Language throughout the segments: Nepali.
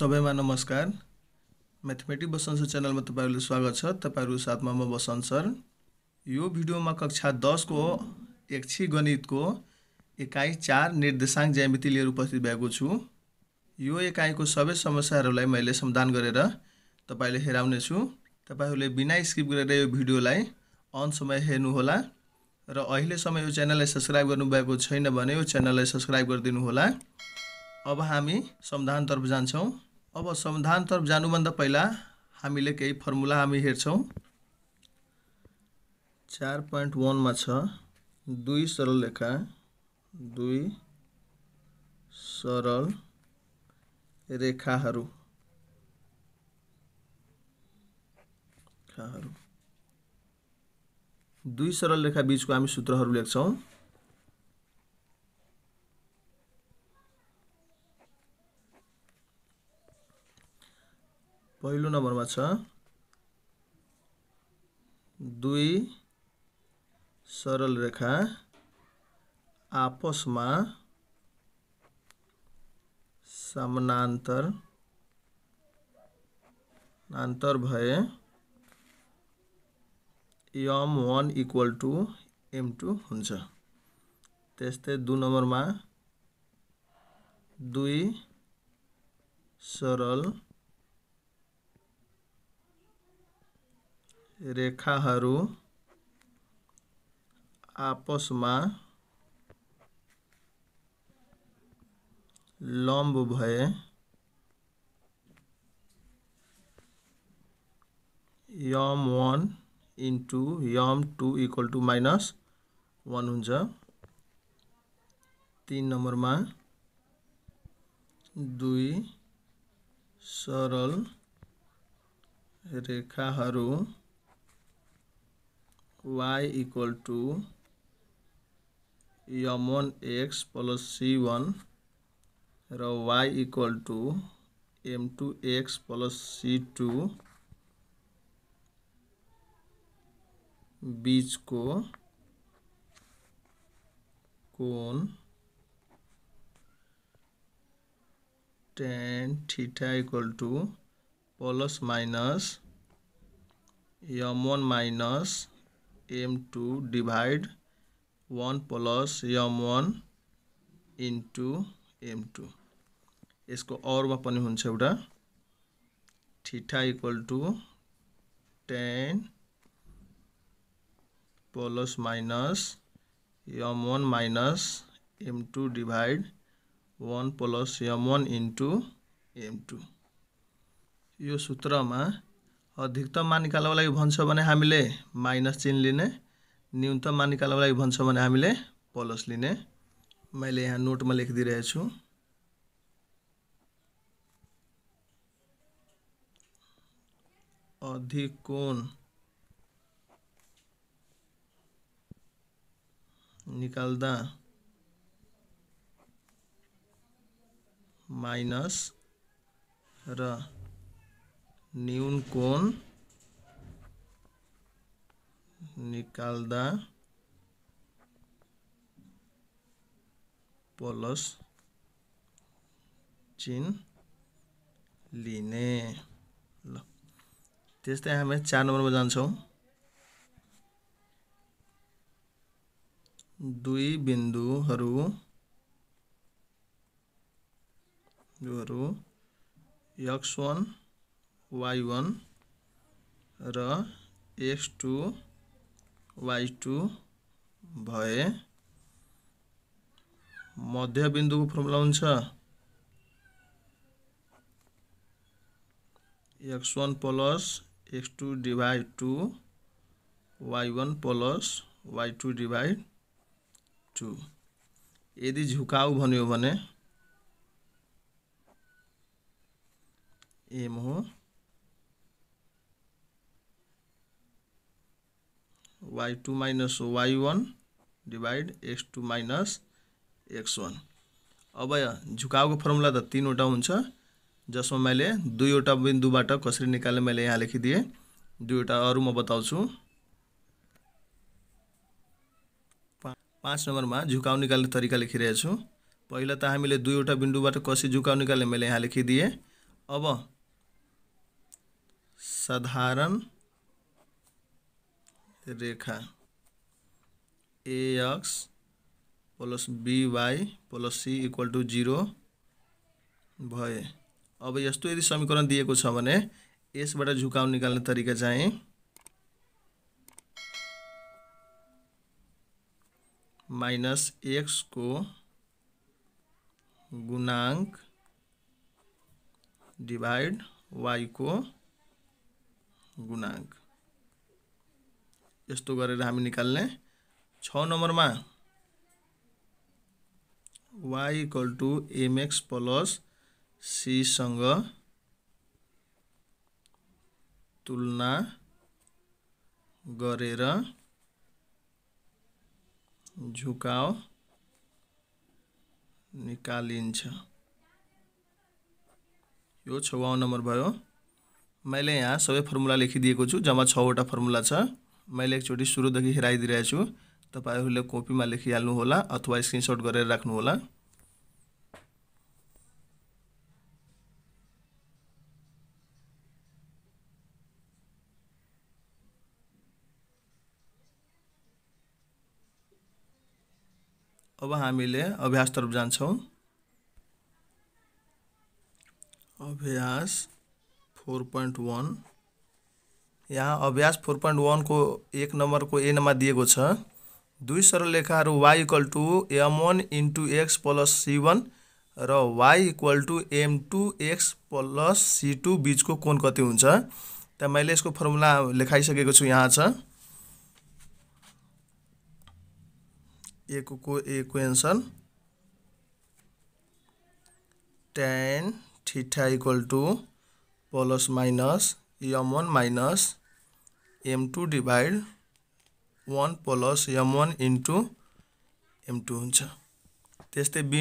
सबैमा नमस्कार। मैथमेटिक्स बसन्त सर च्यानलमा तपाईहरुलाई स्वागत छ। तपाईहरु साथमा म बसन्त सर। यो भिडियोमा कक्षा 10 को एकछी गणितको इकाइ 4 निर्देशांक ज्यामिति लिएर उपस्थित भएको छु। यो इकाइको सबै समस्याहरूलाई मैले समाधान गरेर तपाईले हेराउने छु। तपाईहरुले बिना स्किप गरेर यो भिडियोलाई अन्त्यसम्म हेर्नु होला र अहिलेसम्म यो च्यानललाई सब्स्क्राइब गर्नुभएको छैन भने यो च्यानललाई सब्स्क्राइब गरिदिनु होला। अब हामी समाधान तर्फ जान्छौं। अब समाधान तर्फ जानुभन्दा पहिला हामीले केही फर्मुला हामी हेर्छौं। 4.1 मा छ दुई सरल रेखा रेखाहरू दुई सरल रेखा बीचको हामी सूत्रहरू लेख्छौं। पहिलो नम्बरमा छ दुई सरल रेखा आपसमा समानान्तर भए m1 = m2 हुन्छ। त्यस्तै 2 नम्बरमा दुई सरल रेखाहरू आपसमा लम्ब भए m1 * m2 = -1 हुन्छ। 3 नम्बरमा दुई सरल रेखाहरू y = m1x + c1 र y = m2x + c2 बीचको कोण tan θ = ±m1 - m2 / 1 + m1 * m2। यसको औरमा पनि हुन्छ एउटा θ = tan ± m1 - m2 / 1 + m1 * m2। यो सूत्रमा अधिकतम मान निकाल्नको लागि भन्छ भने हामीले माइनस चिन्ह लिने, न्यूनतम मान निकाल्नको लागि भन्छ भने हामीले प्लस लिने। मैले यहाँ नोटमा लेखिदिरहेको छु। अधिक कोण निकाल्दा माइनस र न्यून कोण निकाल्दा प्लस चिन्ह लिने। ल त्यस्तै हामी 4 नम्बरमा जान्छौं। दुई बिन्दुहरू x1 y1 र x2 y2 भए मध्य बिन्दुको फर्मुला हुन्छ x1 + x2 / 2 y1 + y2 / 2। यदि झुकाव भन्यो भने m हो, y2 - y1 / x2 - x1। अब झुकावको फर्मुला त 3 वटा हुन्छ, जसमा मैले दुईवटा बिन्दुबाट कसरी निकाल्ने मैले यहाँ लेखिदिए। दुईवटा अरु म बताउँछु। 5 नम्बरमा झुकाव निकाल्ने तरिका लेखिरहेको छु। पहिला त हामीले दुईवटा बिन्दुबाट कसरी झुकाव निकाल्ने मैले यहाँ लेखिदिए। अब साधारण रेखा ax plus by plus c equal to 0 भए। अब यस्तो यदि समीकरण दिएको छ भने यसबाट झुकाउ निकाल्ने तरिका चाहिँ माइनस x को गुणांक डिवाइड y को गुणांक यस्तो गरेर हामी निकाल्ने। 6 नम्बरमा y equal to mx plus c सँग तुलना गरेर झुकाव निकालिन्छ। यो 6वां नम्बर भयो। मैले यहाँ सबै फर्मुला लेखिदिएको छु, जम्मा 6 वटा फर्मुला छ। मैले एकचोटि सुरुदेखि हेराइदिरहेको छु, तपाईहरुले कपीमा लेखिहाल्नु होला अथवा स्क्रिनशट गरेर राख्नु होला। अब हामीले अभ्यास तर्फ जान्छौं। अभ्यास 4.1 यहाँ अभ्यास 4.1 को 1 नंबर को ए नमा दिएको छ। दुई सरल रेखाहरू y equal to m1 into x plus c1 र y equal to m2 x plus c2 बीचको कोण कति हुन्छ। त मैले यसको फर्मुला लेखाइसकेको छु। यहाँ छ को equation tan theta equal to plus minus m1 minus m2 divide 1 plus m1 into m2 हुन्छ। त्यस्तै बी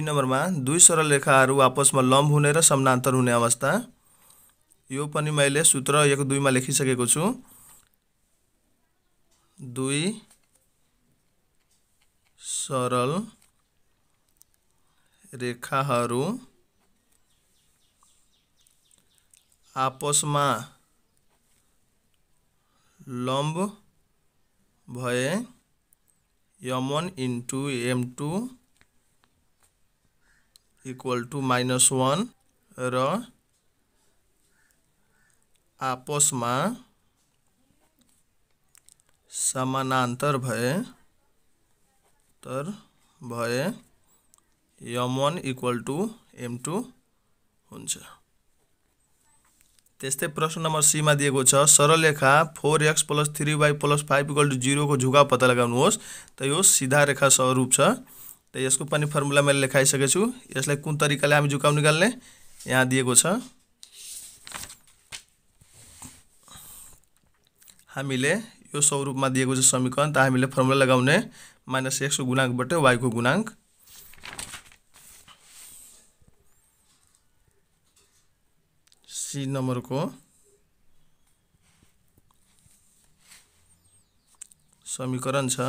नम्बरमा दुई सरल रेखाहरू आपसमा लम्ब हुने र समानान्तर हुने अवस्था। यो पनि मैले सूत्र 1-2 मा लेखिसकेको छु। दुई सरल रेखाहरू आपसमा लम्ब भए m1 into m2 equal two -1 र आपसमा समानान्तर भए m1 इक्वल टू m2 हुन्छ। त्यस्तै प्रश्न नम्बर सी मा दिएको छ सरल रेखा 4x plus 3y plus 5 equal to 0 को झुकाव पत्ता लगाउनुहोस्। त यो सीधा रेखा स्वरूप छ। त यसको पनि फर्मुला मैले लेखाइसकेको छु। यसलाई कुन तरिकाले हामी झुकाव निकाल्ने यहाँ दिएको छ। हामीले यो स्वरूपमा दिएको छ समीकरण, त हामीले फर्मुला लगाउने -x को गुणांकबाट y को गुणांक। सी नंबर को समीकरण छ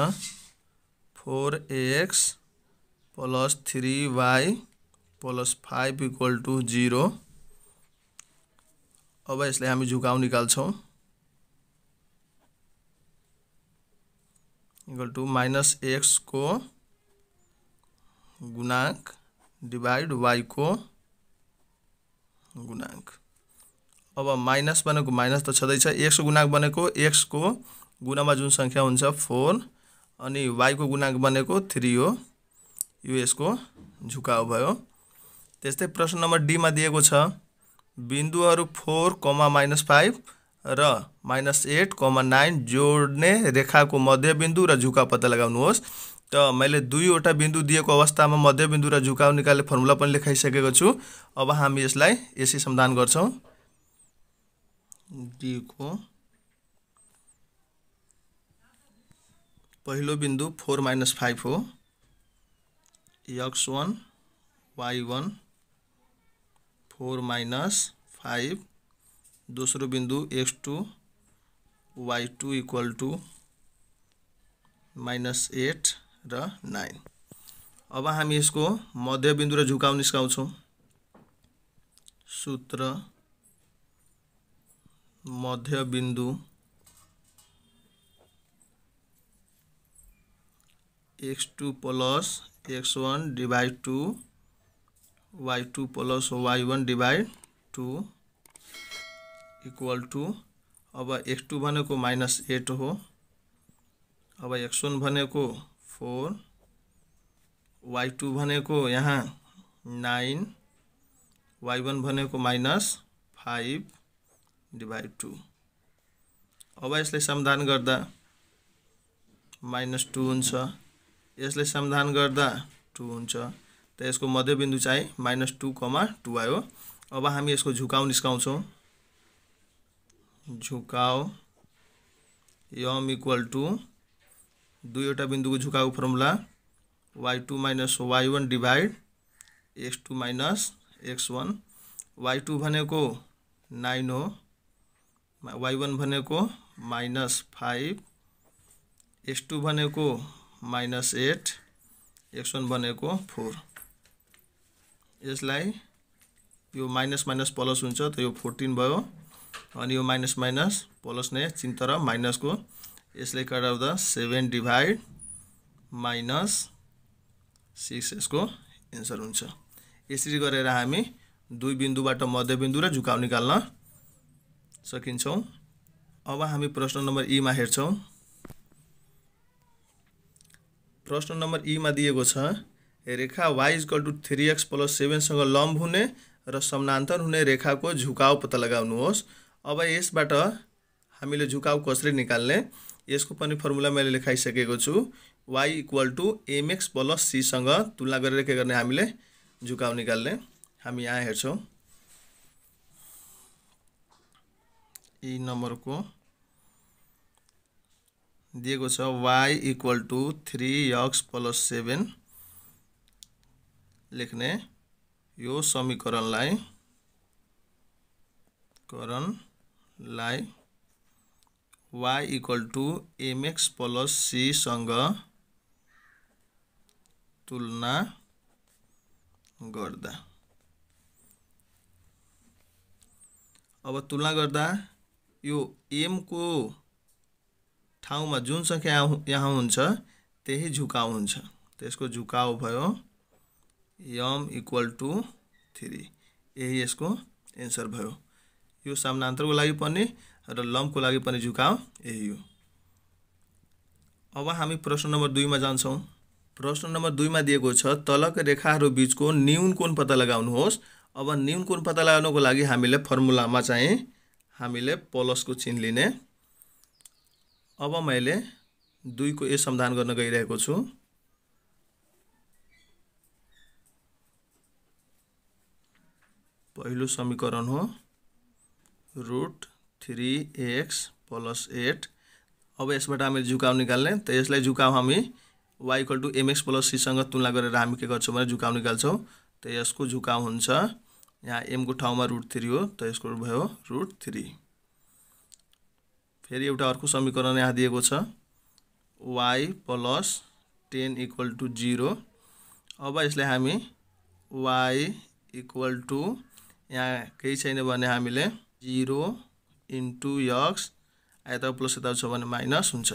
4x plus 3y plus 5 equal to 0। अब यसलाई हामी झुकाव निकाल्छौं। इक्वल टू -x को गुणांक डिवाइड y को गुणांक। अब माइनस बनेको माइनस त छँदैछ, x को गुणांक बनेको x को गुणामा जुन संख्या हुन्छ 4 अनि y को गुणांक बनेको 3 हो। यो यसको झुकाव भयो। त्यस्तै प्रश्न नम्बर डी मा दिएको छ बिन्दुहरू 4, -5 र -8, -9 जोड्ने रेखाको मध्यबिन्दु र झुकाव पत्ता लगाउनुहोस्। त मैले दुईवटा बिन्दु दिएको अवस्थामा मध्यबिन्दु र झुकाव निकाल्ने फर्मुला पनि लेखाइसकेको छु। अब हामी यसलाई यसै समाधान गर्छौं। डी को पहिलो बिन्दु 4 - 5 हो। x1 y1 4 - 5। दोस्रो बिन्दु x2 y2 इक्वल टू -8 र 9। अब हामी यसको मध्यबिन्दु र झुकाउ निस्काउँछौँ। सूत्र मध्यबिन्दु x2 plus x1 divide 2 y2 plus y1 divide 2 equal to अब x2 भनेको -8 हो। अब x1 भनेको 4, y2 भनेको यहाँ 9, y1 भनेको -5 डिवाइड 2। अब यसलाई समाधान गर्दा -2 हुन्छ, यसलाई समाधान गर्दा 2 हुन्छ। त यसको मध्यबिन्दु चाहिँ -2, 2 आयो। अब हामी यसको झुकाउ निस्काउँछौँ। झुकाउ m इक्वल टू दुईवटा बिन्दुको झुकाउ formula y2 minus y1 divide x2 minus x1। y2 भनेको 9 हो, y1 भनेको -5, x2 भनेको -8, x1 भनेको 4। यसलाई यो माइनस माइनस प्लस हुन्छ त यो 14 भयो, अनि यो माइनस माइनस प्लस नै चिन्ह र माइनसको, यसले काट्दा 7 डिवाइड -6 यसको एन्सर हुन्छ। यसरी गरेर हामी दुई बिन्दुबाट मध्यबिन्दु र झुकाउ निकाल्न सकिन्छौँ। अब हामी प्रश्न नम्बर ई मा हेर्छौँ। प्रश्न नम्बर ई मा दिएको छ रेखा y = 3x + 7 सँग लम्ब हुने र समानान्तर हुने रेखाको झुकाउ पत्ता लगाउनुहोस्। अब यसबाट हामीले झुकाउ कसरी निकाल्ने यसको पनि फर्मुला मैले लेखाइसकेको छु। y = mx + c सँग तुलना गरेर के गर्ने हामीले झुकाउ निकाल्ने। हामी यहाँ हेर्छौँ ई नम्बरको दिएको छ y = 3x + 7 लेख्ने यो समीकरणलाई y = mx + c सँग तुलना गर्दा, अब तुलना गर्दा यो m को ठाउँमा जुन संख्या यहाँ हुन्छ त्यही झुकाउ हुन्छ। त्यसको झुकाउ भयो m = 3। यही यसको एन्सर भयो। यो समानान्तरको लागि पनि र लम्बको लागि पनि झुकाउ यही हो। अब हामी प्रश्न नम्बर 2 मा जान्छौँ। प्रश्न नम्बर 2 मा दिएको छ तलका रेखाहरू बीचको न्यून कोण पत्ता लगाउनुहोस्। अब न्यून कोण पत्ता लगाउनको लागि हामीले फर्मुलामा चाहिँ हामीले प्लसको चिन्ह लिने। अब मैले 2 को समाधान गर्न गइरहेको छु। पहिलो समीकरण हो √3x + 8। अब यसबाट हामीले झुकाउ निकाल्ने। त यसलाई झुकाउ हामी y = mx + c सँग तुलना गरेर हामी के गर्छौँ भने झुकाउ निकाल्छौँ। त यसको झुकाउ हुन्छ यहाँ m को ठाउँमा √3 हो, त यसको भयो √3। फेरि एउटा अर्को समीकरण यहाँ दिएको छ y + 10 = 0। अब यसलाई हामी y = यहाँ केही छैन भने हामीले 0 * x यता प्लस यता छ भने माइनस हुन्छ।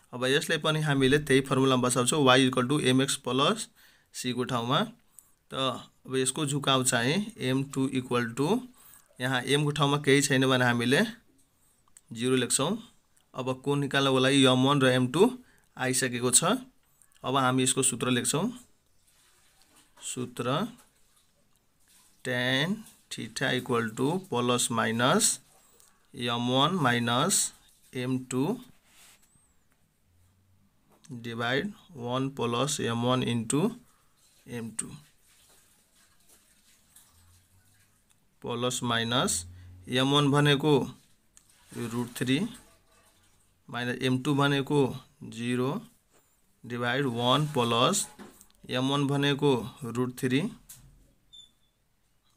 अब यसलाई पनि हामीले त्यही फर्मुलामा बसाउँछौँ y = mx + c को ठाउँमा। त अब यसको झुकाउ चाहिँ m2 = यहाँ m को ठाउँमा केही छैन भने हामीले 0 लेख्छौँ। अब कोण निकाल्नको लागि m1 र m2 आइसकेको छ। अब हामी यसको सूत्र लेख्छौँ। सूत्र tan θ = ± m1 - m2 divide 1 + m1 * m2 plus minus m1 भनेको √3 माइनस m2 भनेको 0 डिवाइड 1 प्लस m1 भनेको √3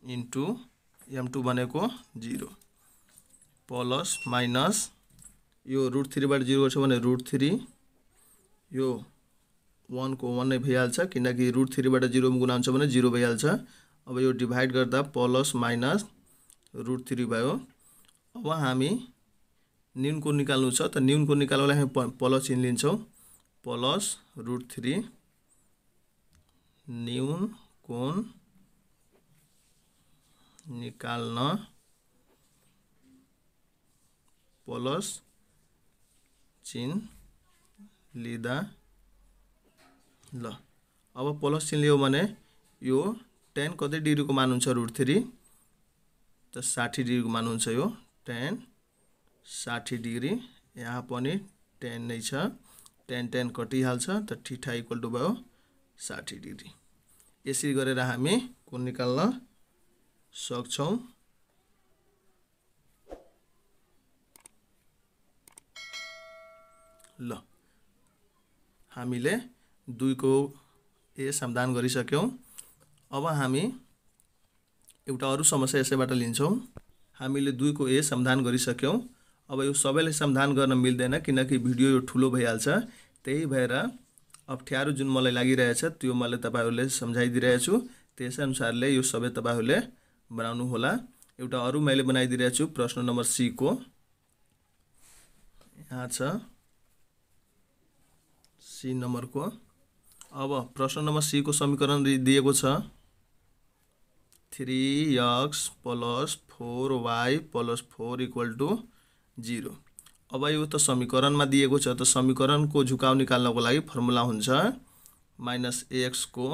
इन्टु m2 भनेको 0 प्लस माइनस यो √3 बाट 0 गर्छ भने √3, यो 1 को 1 नै भइहाल्छ किनकि √3 बाट 0 मा गुणा हुन्छ भने 0 भइहाल्छ। अब यो डिभाइड गर्दा प्लस माइनस √3 भयो। अब हामी न्यूनको निकाल्नु छ त न्यूनको निकाल्नलाई हामी प्लस चिन्ह लिन्छौँ। प्लस √3 न्यून कोण निकाल्न प्लस चिन्ह लिँदा ल अब प्लस चिन्ह लियो भने यो tan कति डिग्रीको मान हुन्छ √3 त 60 डिग्रीको मान हुन्छ। यो tan 60 डिग्री यहाँ पनि tan नै छ tan कटिहाल्छ त थीटा इक्वल टु भयो 60 डिग्री। यसरी गरेर हामी कोण निकाल्न सक्छौं। ल हामीले 2 को ए समाधान गरिसक्यौं। अब हामी एउटा अरु समस्या यसैबाट लिन्छौं। हामीले 2 को ए समाधान गरिसक्यौं। अब यो सबैले समाधान गर्न मिल्दैन किनकि भिडियो यो ठुलो भइहाल्छ। त्यही भएर अप्ठ्यारो जुन मलाई लागिरहेछ त्यो मैले तपाईहरुले सम्झाइदिरहेछु छु। त्यसै अनुसारले यो सबै तपाईहरुले बनाउनु होला। एउटा अरु मैले बनाइदिरहेछु छु प्रश्न नम्बर सी को। यहाँ छ सी नम्बर को। अब प्रश्न नम्बर सी को समीकरण दिएको छ 3x + 4y + 4 = 0। अब यो त समीकरणमा दिएको छ त समीकरणको झुकाउ निकाल्नको लागि फर्मुला हुन्छ -x को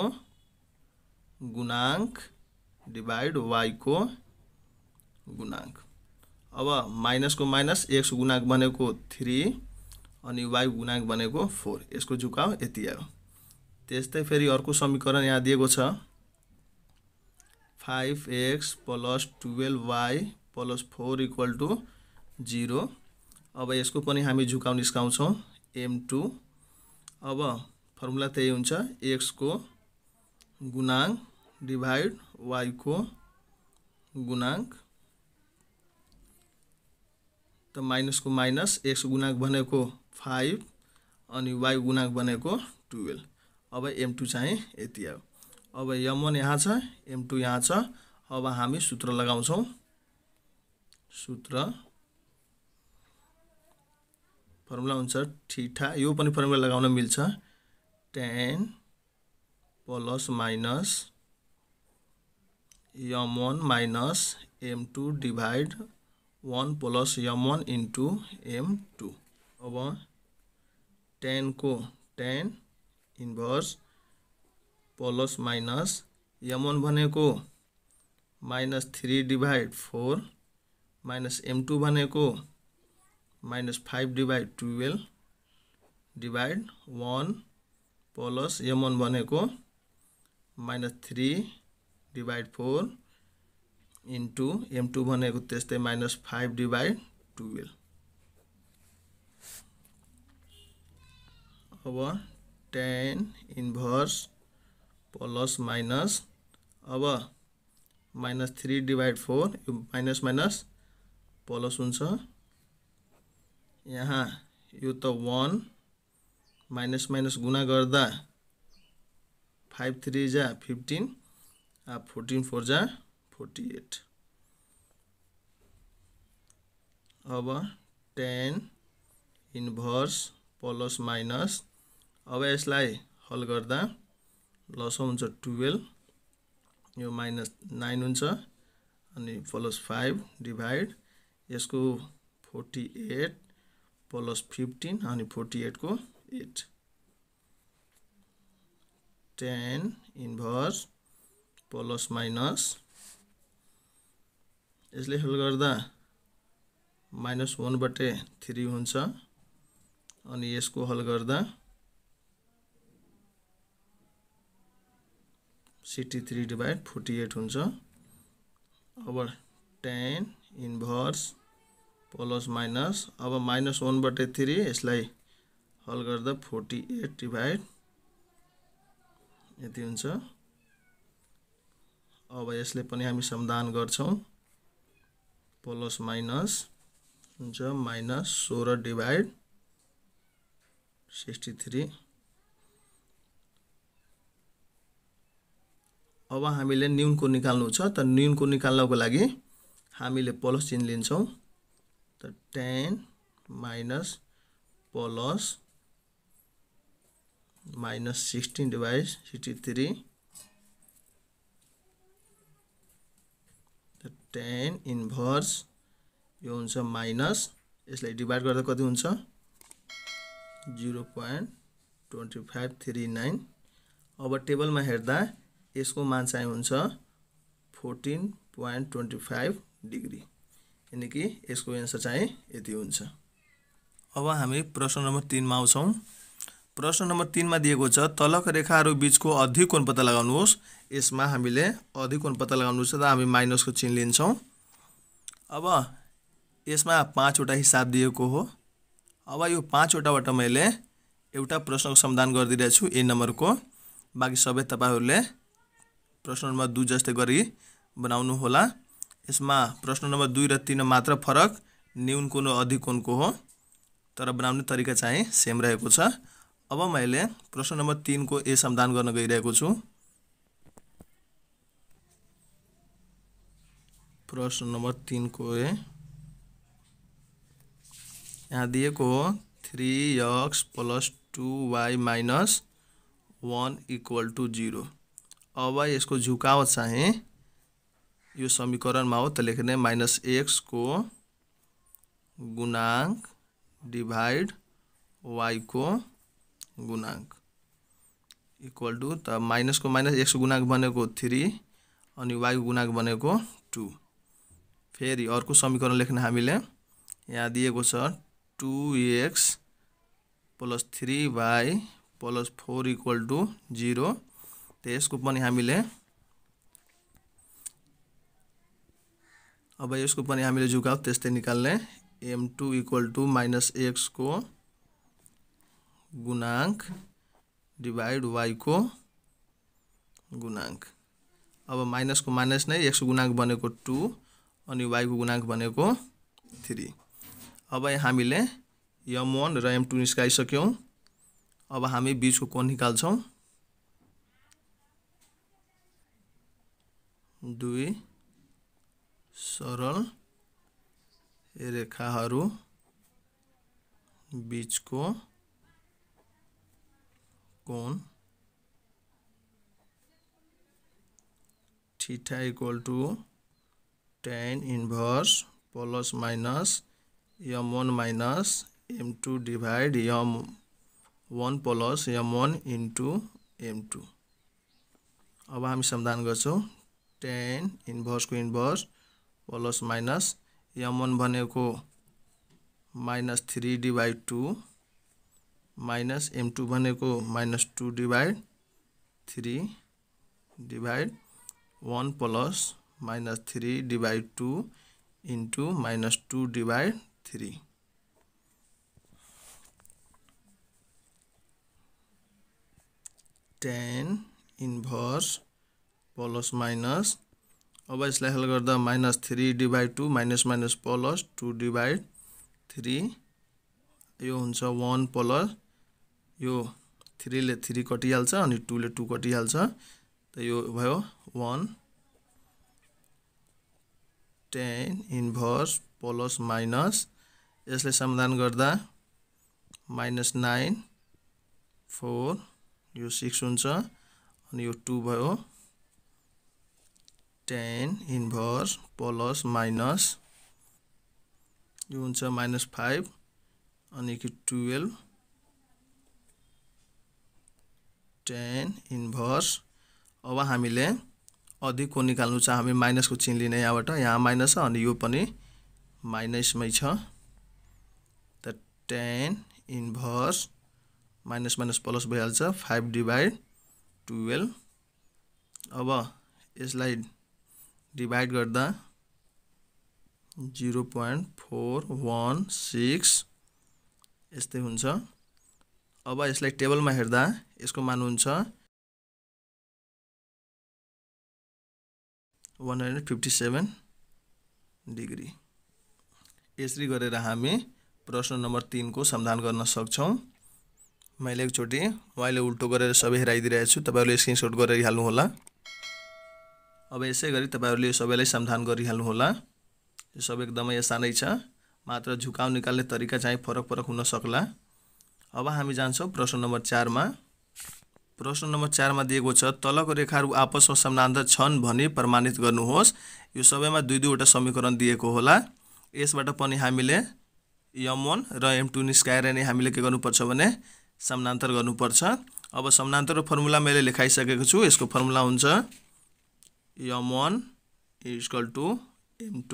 गुणांक डिवाइड y को गुणांक। अब माइनस को माइनस x को गुणांक भनेको 3 अनि y को गुणांक भनेको 4। यसको झुकाउ यति आयो। त्यस्तै फेरि अर्को समीकरण यहाँ दिएको छ 5x + 12y + 4 = 0। अब यसको पनि हामी झुकाउ निस्काउँछौं m2। अब फर्मुला त्यही हुन्छ x को गुणांक डिवाइड y को गुणांक। त माइनस को माइनस x को गुणांक भनेको 5 अनि y को गुणांक भनेको 12। अब m2 चाहिँ यति आयो। अब m1 यहाँ छ m2 यहाँ छ। अब हामी सूत्र लगाउँछौं। सूत्र फर्मुला हुन्छ थीटा। यो पनि फर्मुला लगाउन मिल्छ tan plus minus m1 minus m2 divide 1 plus m1 into m2। अब tan को tan inverse plus minus m1 भनेको -3 डिवाइड 4 माइनस m2 भनेको -5 डिवाइड 12 डिवाइड 1 प्लस m1 भनेको -3 डिवाइड 4 इन्टु m2 भनेको त्यस्तै -5 डिवाइड 12। अब tan इन्भर्स प्लस माइनस अब -3 डिवाइड 4 यो माइनस माइनस प्लस हुन्छ। यहाँ यो त 1 माइनस माइनस गुणा गर्दा 5 3 जा 15 14 4 जा 48। अब tan इन्भर्स प्लस माइनस अब यसलाई हल गर्दा लसो हुन्छ 12 यो -9 हुन्छ अनि +5 डिवाइड यसको 48 प्लस 15 अनि 48 को 8। tan इन्भर्स प्लस माइनस यसले हल गर्दा -1/3 हुन्छ अनि यसको हल गर्दा 63 डिवाइड 48 हुन्छ। अब tan इन्भर्स प्लस माइनस अब -1/3 यसलाई हल गर्दा 48 डिवाइड यति हुन्छ। अब यसले पनि हामी समाधान गर्छौं प्लस माइनस हुन्छ -16 डिवाइड 63 अब हामीले न्यूनको निकाल्नु छ त न्यूनको निकाल्नको लागि हामीले प्लस चिन्ह लिन्छौं त 10 माइनस प्लस माइनस 16 डिवाइड 63 त 10 इन्भर्स यो हुन्छ माइनस यसलाई डिवाइड गर्दा कति हुन्छ 0.2539 अब टेबलमा हेर्दा यसको मान चाहिँ हुन्छ 14.25 डिग्री यानी कि यसको आन्सर चाहिँ यति हुन्छ। अब हामी प्रश्न नम्बर 3 मा आउँछौं। प्रश्न नम्बर 3 मा दिएको छ तलका रेखाहरू बीचको अधिक कोण पत्ता लगाउनुहोस्। यसमा हामीले अधिक कोण पत्ता लगाउनु छ त हामी माइनसको चिन्ह लिन्छौं। अब यसमा 5 वटा हिसाब दिएको हो। अब यो 5 वटाबाट मैले एउटा प्रश्नको समाधान गरिदिरहेको छु ए नम्बरको। बाकी सबै तपाईहरुले प्रश्न नम्बर 2 जस्तै गरी बनाउनु होला। यसमा प्रश्न नम्बर 2 र 3 मा मात्र फरक न्यून कोण र अधिक कोणको हो तर बनाउने तरिका चाहिँ सेम रहेको छ। अब मैले प्रश्न नम्बर 3 को ए समाधान गर्न गइरहेको छु। प्रश्न नम्बर 3 को ए यहाँ दिएको हो 3x + 2y - 1 = 0। अब यसको झुकाव चाहिँ यो समीकरणमा हो त लेख्ने -x को गुणांक डिवाइड y को गुणांक इक्वल टू त माइनस को माइनस x को गुणांक बनेको 3 अनि y को गुणांक बनेको 2। फेरि अर्को समीकरण लेख्न हामीले यहाँ दिएको छ 2x + 3y + 4 = 0। त यसको पनि हामीले अब यसको पनि हामीले झुकाव त्यस्तै निकाल्ने m2 = -x को गुणांक डिवाइड y को गुणांक। अब माइनस को माइनस नै x को गुणांक बनेको 2 अनि y को गुणांक बनेको 3। अब हामीले m1 र m2 निस्काइसक्यौं। अब हामी बीचको कोण निकाल्छौं। दुई सरल रेखाहरू बीचको कोण theta = tan inverse plus minus m1 minus m2 divide m1 plus m1 into m2। अब हामी समाधान गर्छौं। tan इन्भर्स को इन्भर्स प्लस माइनस m1 भनेको -3 डिवाइड 2 माइनस m2 भनेको -2 divide 3 divide 1 plus -3 divide 2 into -2 divide 3। tan inverse plus minus अब यसलाई हल गर्दा -3 divide 2 minus minus plus 2 divide 3 यो हुन्छ 1 प्लस यो 3 ले 3 कटिहाल्छ अनि 2 ले 2 कटिहाल्छ त यो भयो 1 tan इन्भर्स प्लस माइनस यसले समाधान गर्दा -9 4 यो 6 हुन्छ अनि यो 2 भयो tan इन्भर्स प्लस माइनस यो हुन्छ -5 अनि कि 12 tan इन्भर्स। अब हामीले अधिक को निकाल्नु छ हामी माइनस को चिन्ह लिने यहाँबाट यहाँ माइनस छ अनि यो पनि माइनसमै छ त tan inverse minus minus plus भइहाल्छ 5 डिवाइड 12। अब यसलाई डिवाइड गर्दा 0.416 यस्तै हुन्छ। अब यसलाई टेबलमा हेर्दा यसको मान हुन्छ 157 डिग्री। यसरी गरेर हामी प्रश्न नम्बर 3 को समाधान गर्न सक्छौं। मैले एकचोटी मैले उल्टो गरेर सबै हेराइदिरहेको छु, तपाईहरुले स्क्रिनशट गरेर हाल्नु होला। अब यसै गरी तपाईहरुले यो सबैलाई समाधान गरिहाल्नु होला। यो सब एकदमै आसानै छ, मात्र झुकाव निकाल्ने तरिका चाहिँ फरक हुन सक्ला। अब हामी जान्छौं प्रश्न नम्बर 4 मा। प्रश्न नम्बर 4 मा दिएको छ तलको रेखाहरू आपसमा समानान्तर छन् भनी प्रमाणित गर्नुहोस्। यो सबैमा दुई दुईवटा समीकरण दिएको होला। यसबाट पनि हामीले m1 र m2 निस्काएर नै हामीले के गर्नुपर्छ भने समानान्तर गर्नुपर्छ। अब समानान्तरको फर्मुला मैले लेखाइसकेको छु। यसको फर्मुला हुन्छ m1 = m2।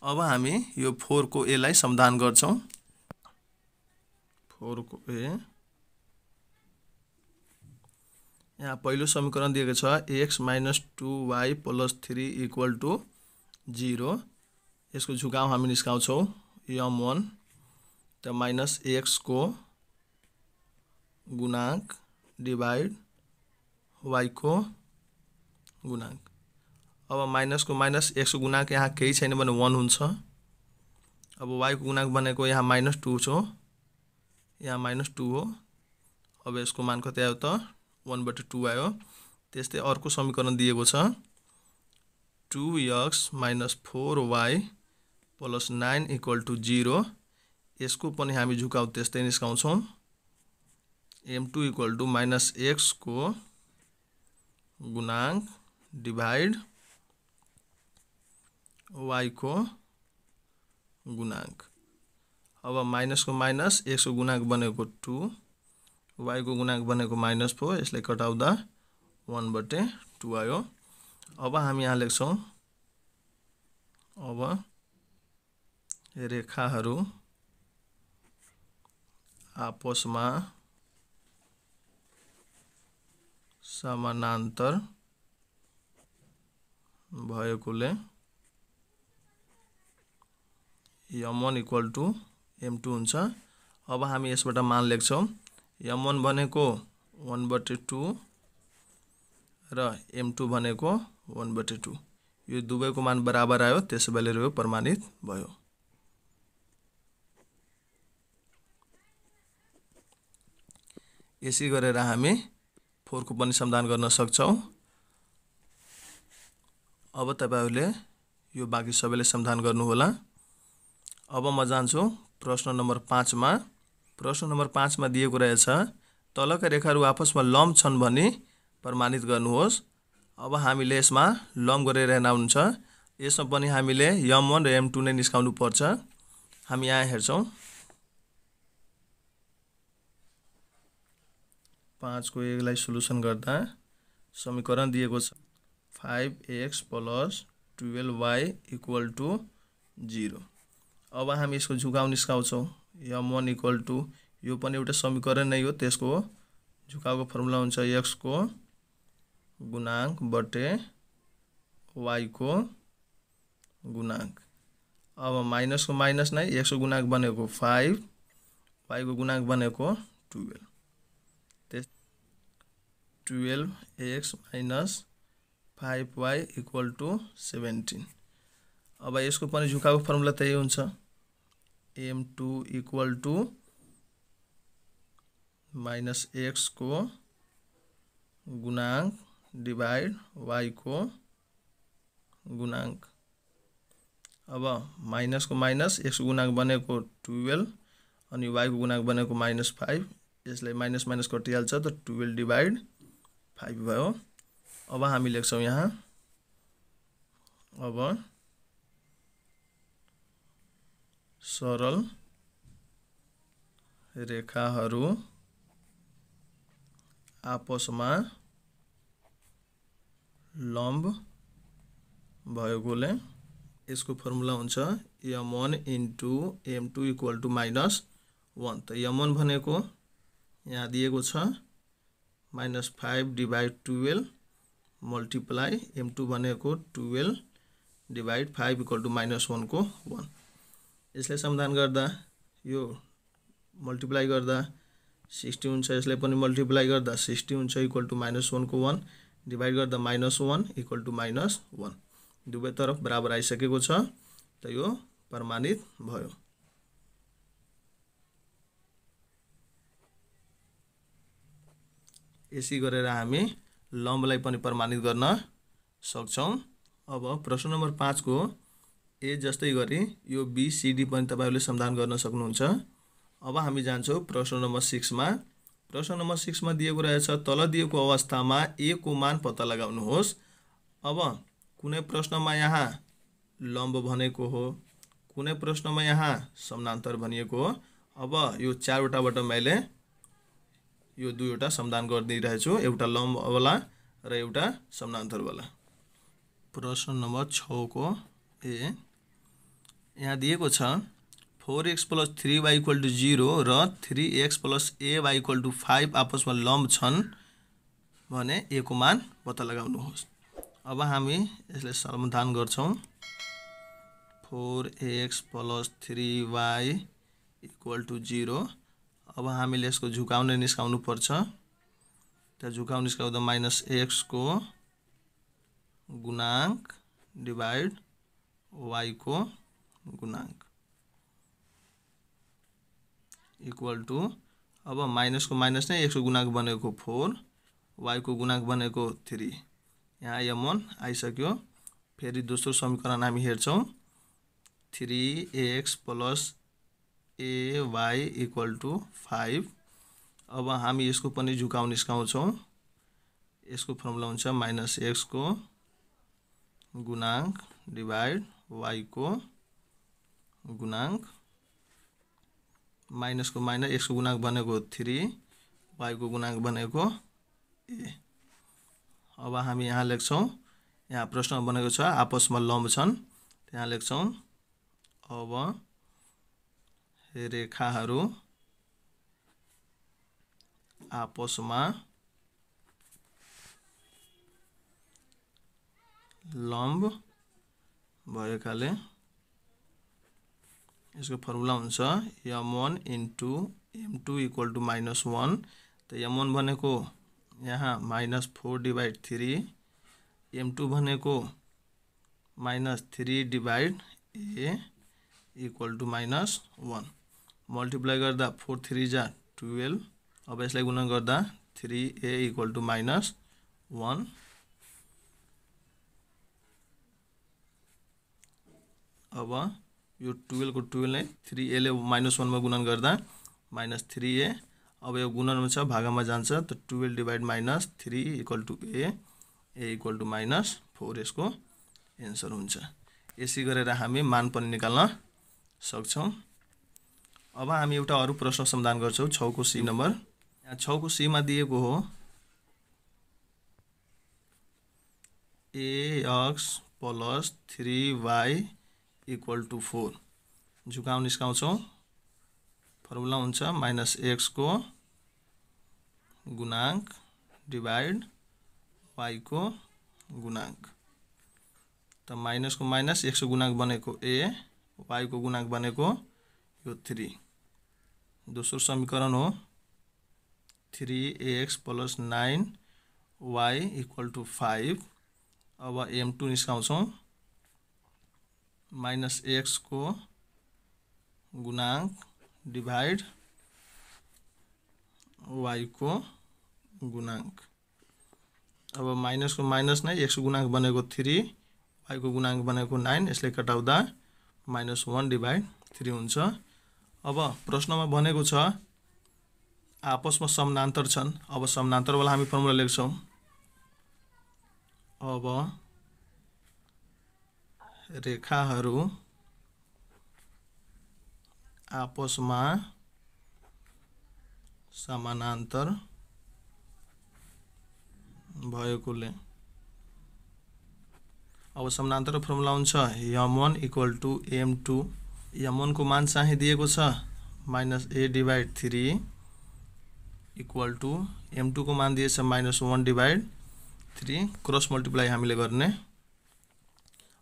अब हामी यो 4 को a लाई समाधान गर्छौं। 4 को a, यहाँ पहिलो समीकरण दिएको छ x - 2y + 3 = 0। यसको झुकाव हामी निस्काउँछौं m1 त -x को गुणांक डिवाइड y को गुणांक। अब माइनस को माइनस x को गुणांक यहाँ केही छैन भने 1 हुन्छ। अब y को गुणांक भनेको यहाँ -2 छ, यहाँ -2 हो। अब यसको मान कति आयो त 1/2 आयो। त्यस्तै अर्को समीकरण दिएको छ 2x - 4y + 9 = 0। यसको पनि हामी झुकाव त्यस्तै निस्काउँछौं m2 = -x को गुणांक डिवाइड y को गुणांक। अब माइनस को माइनस x को गुणांक बनेको 2, y को गुणांक बनेको -4, यसलाई कटाउँदा 1/2 आयो। अब हामी यहाँ लेख्छौं अब रेखाहरू आपसमा समानान्तर भएकोले m1 = m2 हुन्छ। अब हामी यसबाट मान लेख्छौं m1 भनेको 1/2 र m2 भनेको 1/2। यो दुवैको मान बराबर आयो, त्यसैले यो प्रमाणित भयो। यसै गरेर हामी 4 को पनि समाधान गर्न सक्छौं। अब तपाईहरुले यो बाँकी सबैले समाधान गर्नु होला। अब म जान्छु प्रश्न नम्बर 5 मा। प्रश्न नम्बर 5 मा दिएको रहेछ तलका रेखाहरू आपसमा लम्ब छन् भनी प्रमाणित गर्नुहोस्। अब हामीले यसमा लम्ब गरेर हेर्न हुन्छ। यसमा पनि हामीले m1 र m2 नै निस्काउनु पर्छ। हामी यहाँ हेर्छौं 5 को a लाई सोलुसन गर्दा समीकरण दिएको छ 5x + 12y = 0। अब हामी यसको झुकाव निस्काउँछौं m1 = यो पनि एउटा समीकरण नै हो। त्यसको झुकावको फर्मुला हुन्छ x को गुणांक बटे y को गुणांक। अब माइनस को माइनस नै x को गुणांक बनेको 5, y को गुणांक बनेको 12। 12x - 5y = 17। अब यसको पनि झुकावको फर्मुला त्यही हुन्छ m2 = -x को गुणांक डिवाइड y को गुणांक। अब माइनस को माइनस x को गुणांक बनेको 12 अनि y को गुणांक बनेको -5। यसलाई माइनस माइनस कटिहाल्छ त 12 डिवाइड 5 भयो। अब हामी लेख्छौं यहाँ अब सरल रेखाहरू आपसमा लम्ब भएकोले यसको फर्मुला हुन्छ m1 * m2 = -1। त m1 भनेको यहाँ दिएको छ -5 डिवाइड 12 मल्टिप्लाई m2 भनेको 12 डिवाइड 5 = -1 को 1। यसलाई समाधान गर्दा यो मल्टिप्लाई गर्दा 60 हुन्छ। यसलाई पनि मल्टिप्लाई गर्दा 60 हुन्छ = -1 को 1 डिवाइड गर्दा -1 = -1। दुवै तरफ बराबर आइसकेको छ त यो प्रमाणित भयो। यसै गरेर हामी लम्बलाई पनि प्रमाणित गर्न सक्छौँ। अब प्रश्न नम्बर 5 को ए जस्तै गरी यो BCD पनि तपाईहरुले समाधान गर्न सक्नुहुन्छ। अब हामी जान्छौँ प्रश्न नम्बर 6 मा। प्रश्न नम्बर 6 मा दिएको रहेछ तल दिएको अवस्थामा ए को मान पत्ता लगाउनुहोस्। अब कुनै प्रश्नमा यहाँ लम्ब भनेको हो, कुनै प्रश्नमा यहाँ समानान्तर भनिएको हो। अब यो 4 वटाबाट मैले यो 2 वटा समाधान गरिदिइरहेछु, एउटा लम्ब वाला र एउटा समानान्तर वाला। प्रश्न नम्बर 6 को ए यहाँ दिएको छ 4x + 3y = 0 र 3x + ay = 5 आपसमा लम्ब छन् भने ए को मान पत्ता लगाउनुहोस्। अब हामी यसलाई समाधान गर्छौँ। 4x + 3y = 0। अब हामीले यसको झुकाउ निस्काउनु पर्छ। त झुकाउ निस्काउँदा -x को गुणांक डिवाइड y को गुणांक इक्वल टू, अब माइनस को माइनस नै x को गुणांक बनेको 4, y को गुणांक बनेको 3। यहाँ m1 आइसक्यो। फेरि दोस्रो समीकरण हामी हेर्छौँ। 3x + ay = 5। अब हामी यसको पनि झुकाउ निस्काउँछौँ। यसको फर्मुला हुन्छ -x को गुणांक डिवाइड y को गुणांक, माइनस को माइनस x को गुणांक बनेको 3, y को गुणांक बनेको a। अब हामी यहाँ लेख्छौँ, यहाँ प्रश्नमा बनेको छ आपसमा लम्ब छन्, यहाँ लेख्छौँ। अब रेखाहरू आपसमा लम्ब भएकाले यसको फर्मुला हुन्छ m1 * m2 = -1। त m1 भनेको यहाँ -4/3, m2 भनेको -3/a = -1। मल्टिप्लाई गर्दा 4 3 जा 12। अब यसलाई गुणन गर्दा 3a = -1। अब यो 12 को 12 नै 3a ले -1 मा गुणन गर्दा -3a। अब यो गुणनमा छ, भागामा जान्छ, त 12 / -3 = a, a = -4 यसको एन्सर हुन्छ। यसै गरेर हामी मान पनि निकाल्न सक्छौँ। अब हामी एउटा अरु प्रश्न समाधान गर्छौँ। 6 को सी नम्बर। यहाँ 6 को सी मा दिएको हो ax + 3y = 4। झुकाउ निस्काउँछौँ। फर्मुला हुन्छ -x को गुणांक डिवाइड y को गुणांक। त माइनस को माइनस x को गुणांक बनेको a, y को गुणांक बनेको यो 3। दोस्रो समीकरण हो 3x + 9y = 5। अब m2 निस्काउँछौँ। -x को गुणांक डिवाइड y को गुणांक। अब माइनस को माइनस नै x को गुणांक बनेको 3, y को गुणांक बनेको 9। यसले कटाउँदा -1/3 हुन्छ। अब प्रश्नमा भनेको छ आपसमा समानान्तर छन्। अब समानान्तर वाला हामी फर्मुला लेख्छौँ। अब रेखाहरू आपसमा समानान्तर भएकोले अब समानान्तर फर्मुला हुन्छ m1 = m2। m1 को मान चाहिँ दिएको छ -a/3 = m2 को मान दिएछ -1/3। क्रस मल्टिप्लाई हामीले गर्ने।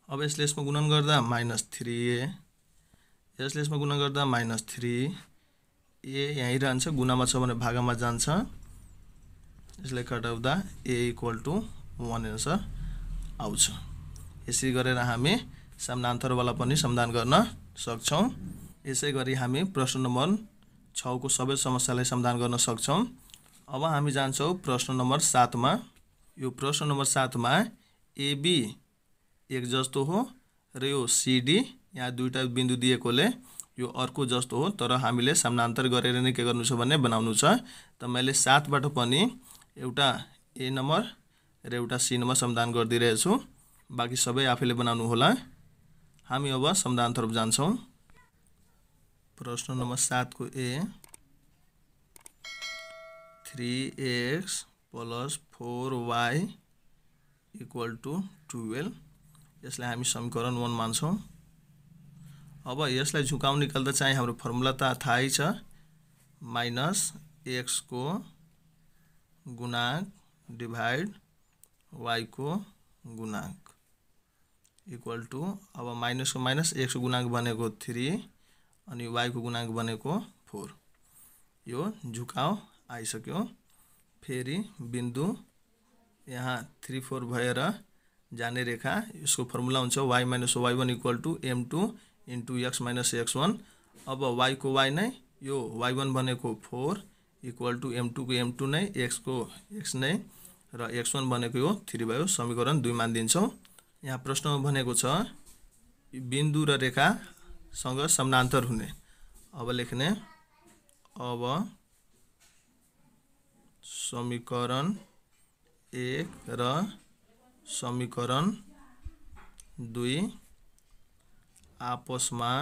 अब यसले यसमा गुणन गर्दा -3a, यसले यसमा गुणन गर्दा -3a, यही रहन्छ, गुणामा छ भने भागामा जान्छ। यसलाई कटाउँदा a = 1 एन्सर आउँछ। यसै गरेर हामी समानान्तर वाला पनि समाधान गर्न सक्छौँ। यसै गरी हामी प्रश्न नम्बर 6 को सबै समस्यालाई समाधान गर्न सक्छौँ। अब हामी जान्छौँ प्रश्न नम्बर 7 मा। यो प्रश्न नम्बर 7 मा एबी एक जस्तो हो र यो सिडी यहाँ दुईटा बिन्दु दिएकोले यो अर्को जस्तो हो, तर हामीले समानान्तर गरेर नै के गर्नु छ भने बनाउनु छ। त मैले 7 बाट पनि एउटा ए नम्बर र एउटा सी नम्बर समाधान गरिदिरहेछु, बाँकी सबै आफैले बनाउनु होला। हामी अब समाधानतर्फ जान्छौँ। प्रश्न नम्बर 7 को ए 3x + 4y = 12, यसलाई हामी समीकरण 1 मान्छौँ। अब यसलाई झुकाउ निकाल्दा चाहिँ हाम्रो फर्मुला त थाहै छ, -x को गुणांक डिभाइड y को गुणांक इक्वल टू, अब माइनस को माइनस x को गुणांक बनेको 3 अनि y को गुणांक बनेको 4। यो झुकाउ आइसक्यो। फेरि बिन्दु यहाँ 3 4 भएर जाने रेखा, यसको फर्मुला हुन्छ y - y1 = m2 * x - x1। अब y को y नै, यो y1 भनेको 4 = m2 को m2 नै, x को x नै र x1 भनेको यो 3 भयो। समीकरण 2 मानिदिन्छौँ। यहाँ प्रश्नमा भनेको छ बिन्दु र रेखा सँग समानान्तर हुने। अब लेख्ने, अब समीकरण 1 र समीकरण 2 आपसमा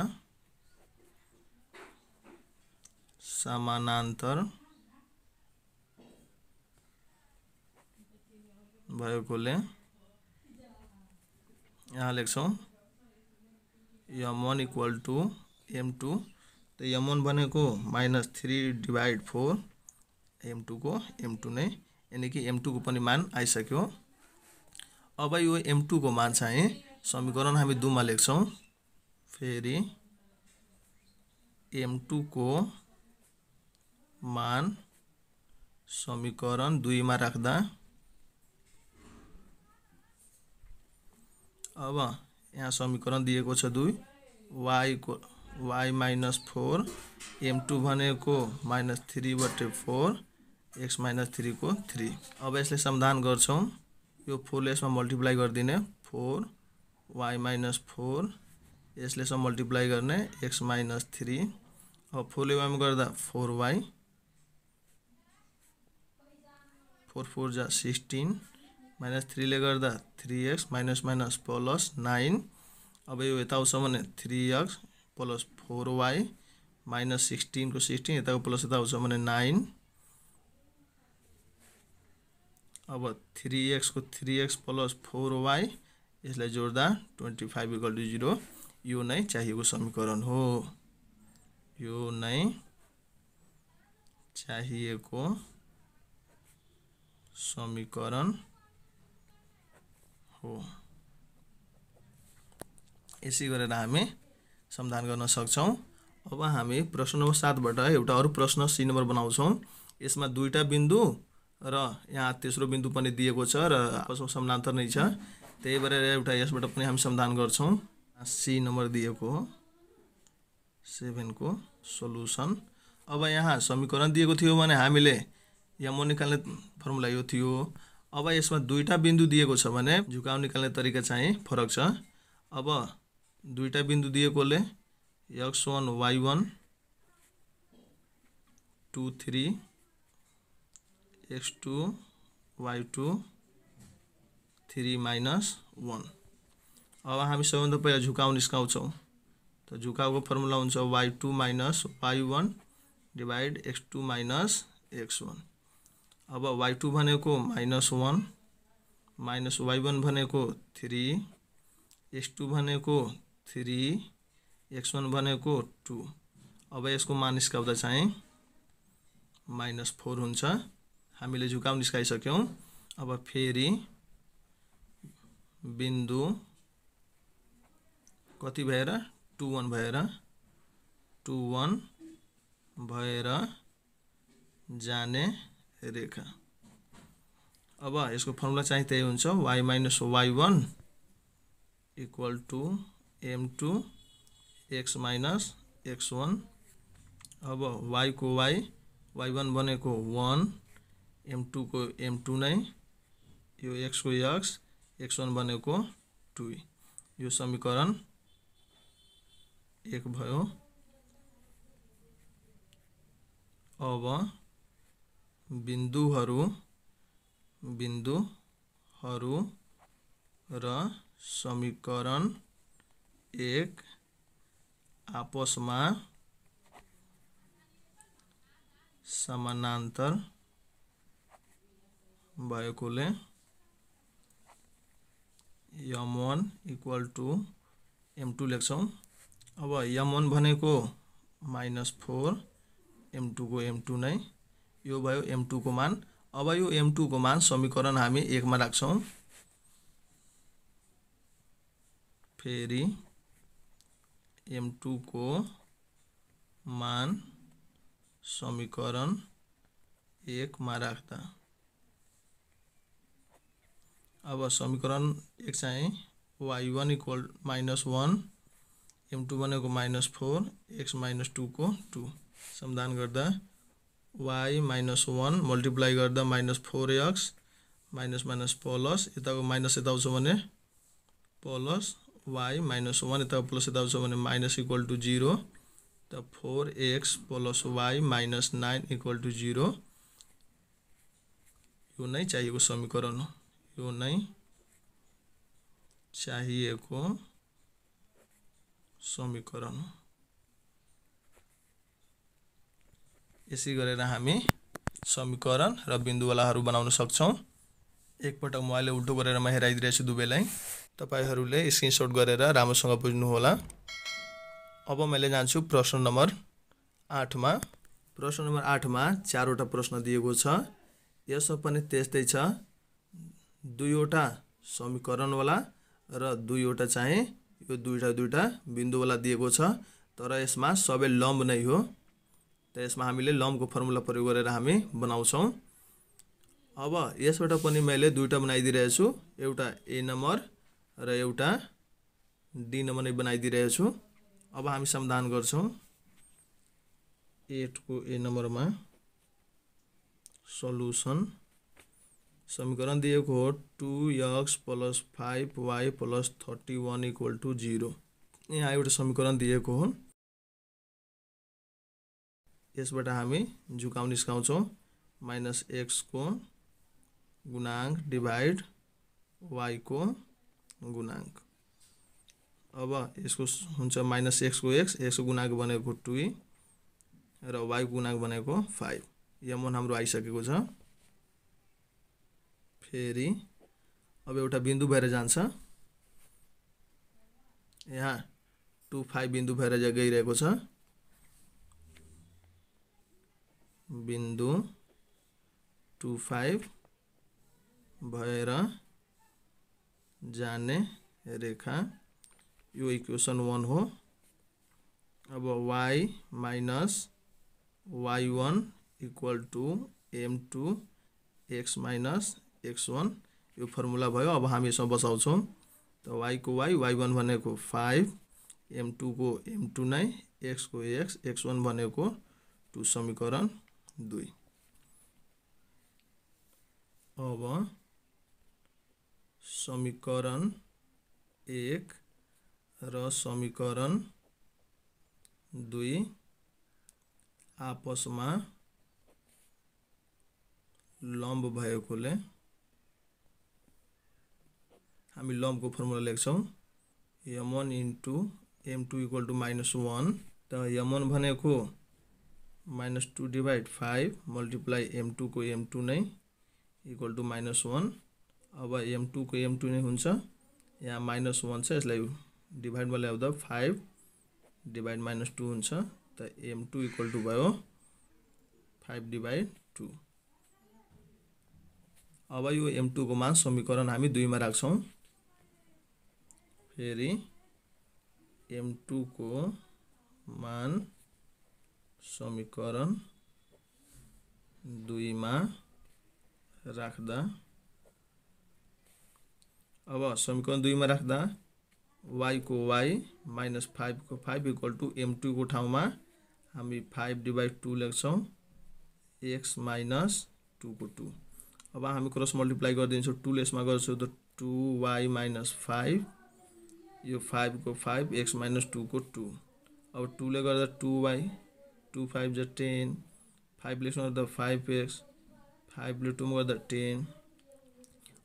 समानान्तर भएकोले यहाँ लेख्छौँ m1 = m2। तो m1 भनेको -3/4, m2 को m2 नै, यानी कि m2 को पनि मान आइसक्यो। अब यो m2 को मान चाहिँ समीकरण हामी 2 मा लेख्छौँ। फेरि m2 को मान समीकरण 2 मा राख्दा, अब यहाँ समीकरण दिएको छ 2, y - 4, m2 भनेको -3/4, x - 3 को 3। अब यसले समाधान गर्छौँ। यो 4 ले यसमा मल्टिप्लाई गरिदिने, 4 y - 4, यसले यसमा मल्टिप्लाई गर्ने x - 3। अब 4 ले y मा गर्दा 4y, 4 4 जा 16, -3 ले गर्दा 3x, -+9। अब यो यता आउँछ भने 3x + 4y -16 को 16, यताको प्लस यता आउँछ भने 9। अब 3x को 3x + 4y, यसलाई जोड्दा 25 = 0। यो नै चाहिएको समीकरण हो, यो नै चाहिएको समीकरण हो। यसै गरेर हामी समाधान गर्न सक्छौँ। अब हामी प्रश्न नम्बर 7 बाट एउटा अरु प्रश्न सी नम्बर बनाउँछौँ। यसमा दुईटा बिन्दु र यहाँ तेस्रो बिन्दु पनि दिएको छ र आपसमा समानान्तर नै छ, त्यही भएर एउटा यसबाट पनि हामी समाधान गर्छौँ। सी नम्बर दिएको हो 7 को सोलुसन। अब यहाँ समीकरण दिएको थियो भने हामीले m1 निकाल्ने फर्मुला यो थियो। अब यसमा दुईटा बिन्दु दिएको छ भने झुकाउ निकाल्ने तरिका चाहिँ फरक छ। अब दुईटा बिन्दु दिएकोले x1 y1 2 3, x2 y2 3 - 1। अब हामी सबभन्दा पहिला झुकाउ निस्काउँछौँ। त झुकाउको फर्मुला हुन्छ y2 - y1 divide x2 - x1। अब y2 भनेको -1, -y1 भनेको 3, x2 भनेको 3, x1 भनेको 2। अब यसको मान निस्काउँदा चाहिँ -4 हुन्छ। हामीले झुकाउ निस्काइसक्यौँ। अब फेरि बिन्दु कति भएर 2 1 भएर जाने रेखा। अब यसको फर्मुला चाहिँ त्यही हुन्छ, y - y1 = m2 x - x1। अब y को y, y1 भनेको 1, m2 को m2 नै, यो x को x, x1 भनेको 2 यो समीकरण 1 भयो। अब बिन्दुहरू र समीकरण 1 आपसमा समानान्तर भएकोले m1 = m2 लेख्छौं। अब m1 भनेको -4 m2 को m2 नै यो भयो m2 को मान। अब यो m2 को मान समीकरण हामी 1 मा राख्छौं। फेरि m2 को मान समीकरण 1 मा राख्दा अब समीकरण 1 चाहिँ y1 = -1 m2 भनेको -4 x - 2 को 2 समाधान गर्दा y -1 मल्टिप्लाई गर्दा -4x माइनस प्लस यताको माइनस यता आउँछ भने प्लस y -1 यता प्लस यता आउँछ भने माइनस = 0 त 4x + y - 9 = 0 यो नै चाहिएको समीकरण हो। यो नै चाहिएको समीकरण हो। यसै गरेर हामी समीकरण र बिन्दुवालाहरू बनाउन सक्छौं। एकपटक मैले उल्टो गरेर म हेराइदिरहेछु दुवैलाई। तपाईहरुले स्क्रिनशट गरेर राम्रोसँग बुझ्नु होला। अब मैले जान्छु प्रश्न नम्बर 8 मा। प्रश्न नम्बर 8 मा 4 वटा प्रश्न दिएको छ। यसमा पनि त्यस्तै छ। 2 वटा समीकरणवाला र 2 वटा चाहिँ यो दुईटा बिन्दुवाला दिएको छ। तर यसमा सबै लम्ब नै हो। त यसमा हामीले लम्बको फर्मुला प्रयोग गरेर हामी बनाउँछौं। अब यसबाट पनि मैले दुईटा बनाइदिरहेछु। एउटा A नम्बर र एउटा D नम्बर नै बनाइदिरहेछु। अब हामी समाधान गर्छौं। 8 को A नम्बरमा सल्युसन समीकरण दिएको हो 2x + 5y + 31 = 0। यहाँ एउटा समीकरण दिएको हो। यसबाट हामी झुकाउ निस्काउँछौं -x को गुणांक डिवाइड y को गुणांक। अब यसको हुन्छ -x को x को गुणांक भनेको 2 र y को गुणांक भनेको 5। m1 हाम्रो आइसकेको छ। फेरि अब एउटा बिन्दु भएर जान्छ। यहाँ 2 5 बिन्दु भएर गइरहेको छ। बिन्दु 2 5 भएर जाने रेखा यो इक्वेसन 1 हो। अब y - y1 = m2 x - x1 यो फर्मुला भयो। अब हामी यसमा बसाउँछौं। त y को y y1 भनेको 5 m2 को m2 नै x को x x1 भनेको 2 समीकरण 2। अब समीकरण 1 र समीकरण 2 आपसमा लम्ब भएकोले हामी लम्बको फर्मुला लेख्छौं। m1 * m2 = -1 त m1 भनेको -2/5 मल्टिप्लाई m2 को m2 नै = -1। अब m2 को m2 नै हुन्छ। यहाँ -1 छ यसलाई डिवाइड मा ल्याउँदा 5 डिवाइड -2 हुन्छ। त m2 = भयो 5/2। अब यो m2 को मान समीकरण हामी 2 मा राख्छौं। फेरि m2 को मान समीकरण 2 मा राख्दा अब समीकरण 2 मा राख्दा y को y -5 को 5 = m2 को ठाउँमा हामी 5/2 लेख्छौं x - 2 को 2। अब हामी क्रस मल्टिप्लाई गरिदिन्छौँ 2 ले यसमा गर्छौँ त 2y - 5 यो 5 को 5 x - 2 को 2 अब 2 ले गर्दा 2y 2 5 जा 10 5 ले यसमा गर्दा 5x 5 ले 2 मा गर्दा 10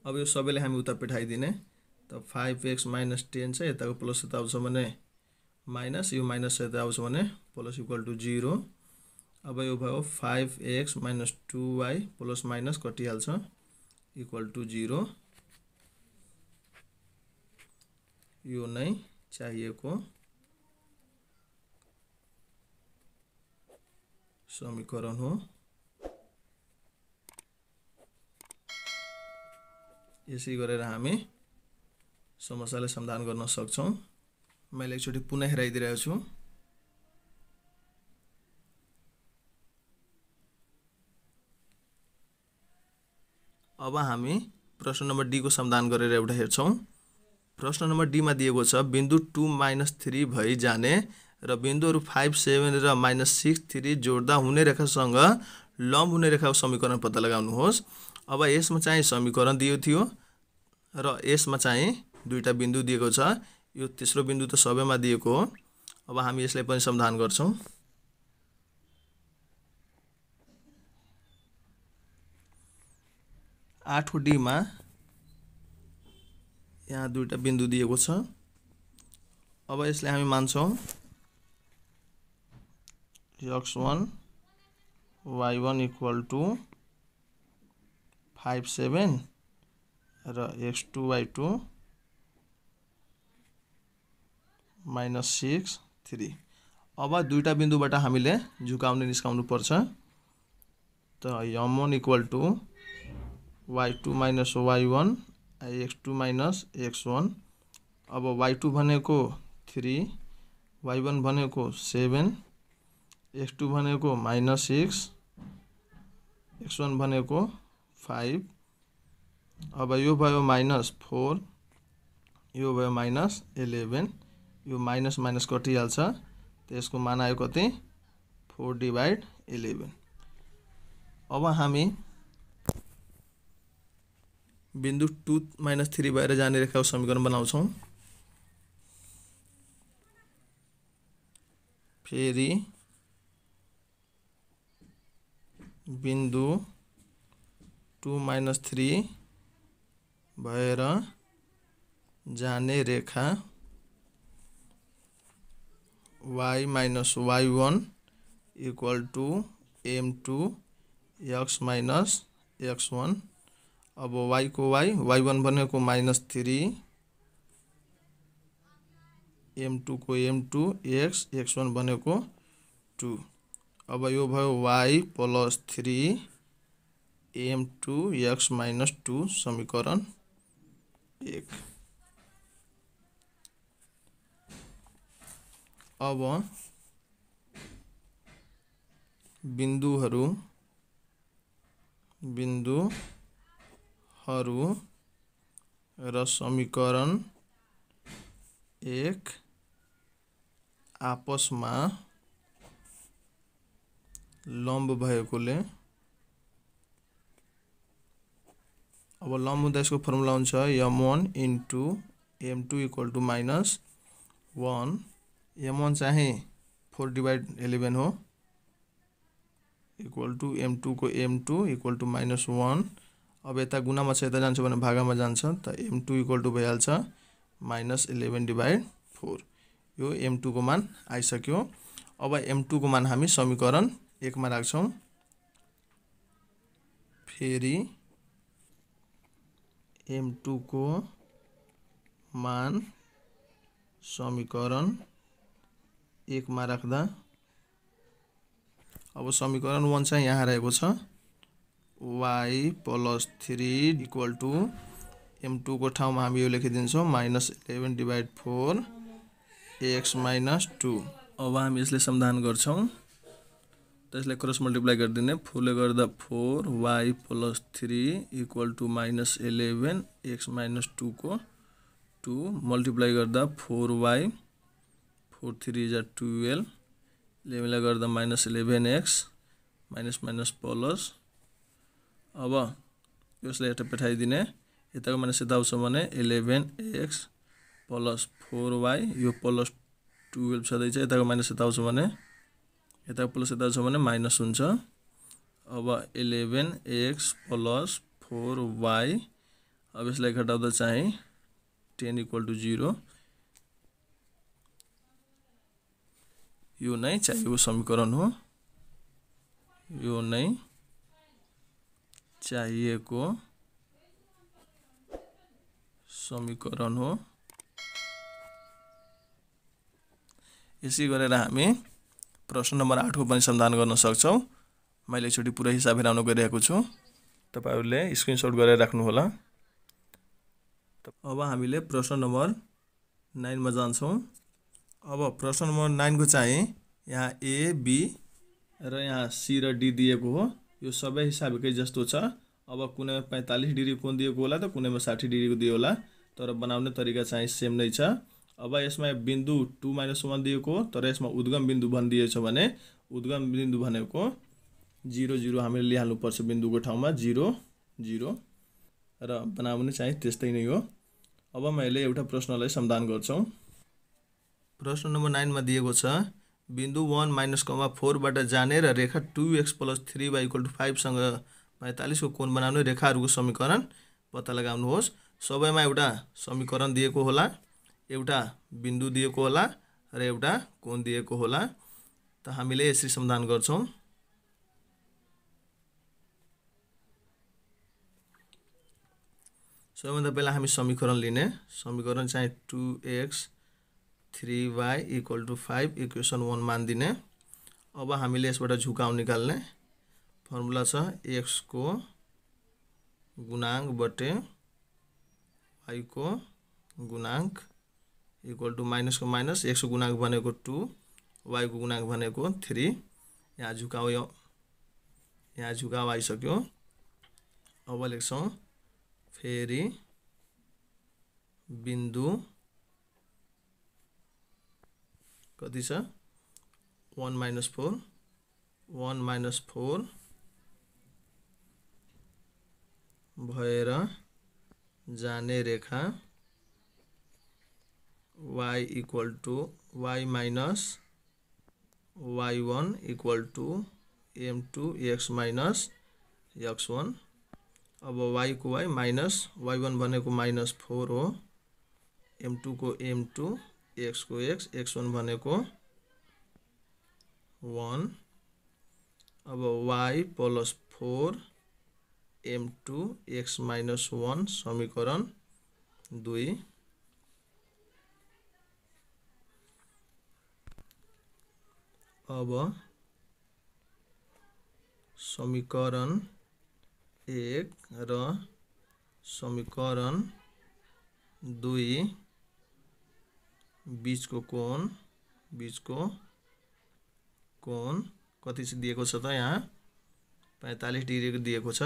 अब यो सबैले हामी उता पठाइदिने त 5x - 10 चाहिँ यताको प्लस यता आउँछ भने माइनस यो माइनस यता आउँछ भने प्लस इक्वल टु 0 अब यो भयो 5x - 2y प्लस माइनस कटिहाल्छ इक्वल टु 0 यो नै चाहिएको समीकरण हो। यसै गरेर हामी समस्यालाई समाधान गर्न सक्छौं। मैले एकचोटि पुनः हेराइदिरहेको छु। अब हामी प्रश्न नम्बर डी को समाधान गरेर एउटा हेर्छौं। प्रश्न नम्बर डी मा दिएको छ बिन्दु 2 - 3 भई जाने र बिन्दुहरु 5 7 र -6 3 जोड्दा हुने रेखासँग लम्ब हुने रेखाको समीकरण पत्ता लगाउनुहोस्। अब यसमा चाहिँ समीकरण दिएको थियो र यसमा चाहिँ दुईटा बिन्दु दिएको छ। यो तेस्रो बिन्दु त सबैमा दिएको हो। अब हामी यसलाई पनि समाधान गर्छौं। 8 डी मा यहाँ दुईटा बिन्दु दिएको छ। अब यसलाई हामी मान्छौं x1 y1 इक्वल टु 5 7 र x2 y2 -6 3। अब दुईटा बिन्दुबाट हामीले झुकाउने निस्काउनु पर्छ। त m1 equal to y2 - y1 x2 - x1। अब y2 भनेको 3 y1 भनेको 7 x2 भनेको -6 x1 भनेको 5। अब यो भयो -4 यो भयो -11 यो माइनस माइनस कटिहाल्छ त यसको मान आयो कति 4/11। अब हामी बिन्दु 2 - 3 भएर जाने रेखाको समीकरण बनाउँछौं। फेरि बिन्दु 2 - 3 भएर जाने रेखा y - y1 equal to m2 x - x1। अब y को y y1 भनेको -3 m2 को m2 x x1 भनेको 2। अब यो भयो y + 3 m2 x - 2 समीकरण 1। अब बिन्दुहरु र समीकरण 1 आपसमा लम्ब भएकोले अब लम्ब हुँदा यसको फर्मुला हुन्छ m1 * m2 equal to -1। m1 चाहिँ 4/11 हो इक्वल टु m2 को m2 इक्वल टु -1। अब यता गुणामा छ यता जान्छ भने भागामा जान्छ त m2 इक्वल टु भइहाल्छ -11/4। यो m2 को मान आइसक्यो। अब m2 को मान हामी समीकरण 1 मा राख्छौं। फेरि m2 को मान समीकरण 1 मा राख्दा अब समीकरण 1 चाहिँ यहाँ रहेको छ y + 3 इक्वल टु m2 को ठाउँमा हामी यो लेखिदिन्छौं -11/4 x - 2। अब हामी यसले समाधान गर्छौं त यसलाई क्रस मल्टिप्लाई गरिदिने 4 ले गर्दा 4y + 3 इक्वल टु -11 x - 2 को 2 मल्टिप्लाई गर्दा 4y 4 3 जा 12 11 ले गर्दा -11x माइनस माइनस प्लस। अब यसलाई यता पठाइदिने यताको माइनस यता आउँछ भने 11x प्लस 4y यो प्लस 12 छँदैछ यताको माइनस यता आउँछ भने यताको प्लस यता आउँछ भने माइनस हुन्छ। अब 11x प्लस 4y अब यसलाई घटाउँदा चाहिँ 10 = 0 यो नै चाहिएको समीकरण हो। यो नै चाहिएको समीकरण हो। यसै गरेर हामी प्रश्न नम्बर 8 को पनि समाधान गर्न सक्छौं। मैले एकचोटी पुरै हिसाब हेराउन गइरहेको छु, तपाईहरुले स्क्रिनशट गरेर राख्नु होला। अब हामीले प्रश्न नम्बर 9 मा जान्छौं। अब प्रश्न नम्बर 9 को चाहिँ यहाँ A, B र यहाँ C र D दिएको हो। यो सबै हिसाब एकै जस्तो छ। अब कुनैमा 45 डिग्री कोण दिएको होला त कुनैमा 60 डिग्री को दिएको होला, तर बनाउने तरिका चाहिँ सेम नै छ। अब यसमा बिन्दु 2 - 1 दिएको हो, तर यसमा उद्गम बिन्दु भनिदिएछ भने उद्गम बिन्दु भनेको 0 0 हामीले लिइहाल्नु पर्छ बिन्दुको ठाउँमा 0 0 र बनाउने चाहिँ त्यस्तै नै हो। अब मैले एउटा प्रश्नलाई समाधान गर्छौं। प्रश्न नम्बर 9 मा दिएको छ बिन्दु 1 - 4 बाट जाने र रेखा 2x + 3y = 5 सँग 45 को कोण बनाउने रेखाहरूको समीकरण पत्ता लगाउनुहोस्। सबैमा एउटा समीकरण दिएको होला, एउटा बिन्दु दिएको होला र एउटा कोण दिएको होला। त हामीले यसरी समाधान गर्छौं। सबैभन्दा पहिला हामी समीकरण लिने। समीकरण चाहिँ 2x 3y = 5 इक्वेसन 1 मान दिने। अब हामीले यसबाट झुकाउ निकाल्ने। फर्मुला छ x को गुणांक बटे y को गुणांक इक्वल टु माइनस को माइनस x को गुणांक भनेको 2 y को गुणांक भनेको 3। यहाँ झुकाउ आइसक्यो। अब लेख्छौं फेरि बिन्दु कति छ 1 - 4 भएर जाने रेखा y = y - y1 = m2 x - x1। अब y को y माइनस y1 भनेको -4 हो, m2 को m2 x को x x1 भनेको 1। अब y + 4 m2 x - 1 समीकरण 2। अब समीकरण 1 र समीकरण 2 बीचको कोण कति चाहिँ दिएको छ त यहाँ 45 डिग्री को दिएको छ।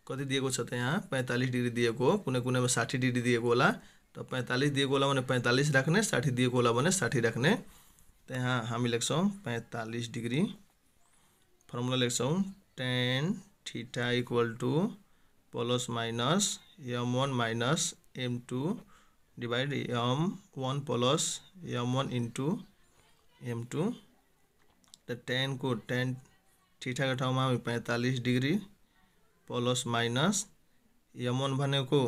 कति दिएको छ त यहाँ 45 डिग्री दिएको हो, कुनै-कुनैमा 60 डिग्री दिएको होला। त 45 दिएको होला भने 45 राख्ने, 60 दिएको होला भने 60 राख्ने। त यहाँ हामी लेख्छौं 45 डिग्री। फर्मुला लेख्छौं tan θ = plus minus m1 minus m2 divide m1 plus m1 into m2। त tan θ का ठाउँमा हामी 45 डिग्री प्लस माइनस m1 भनेको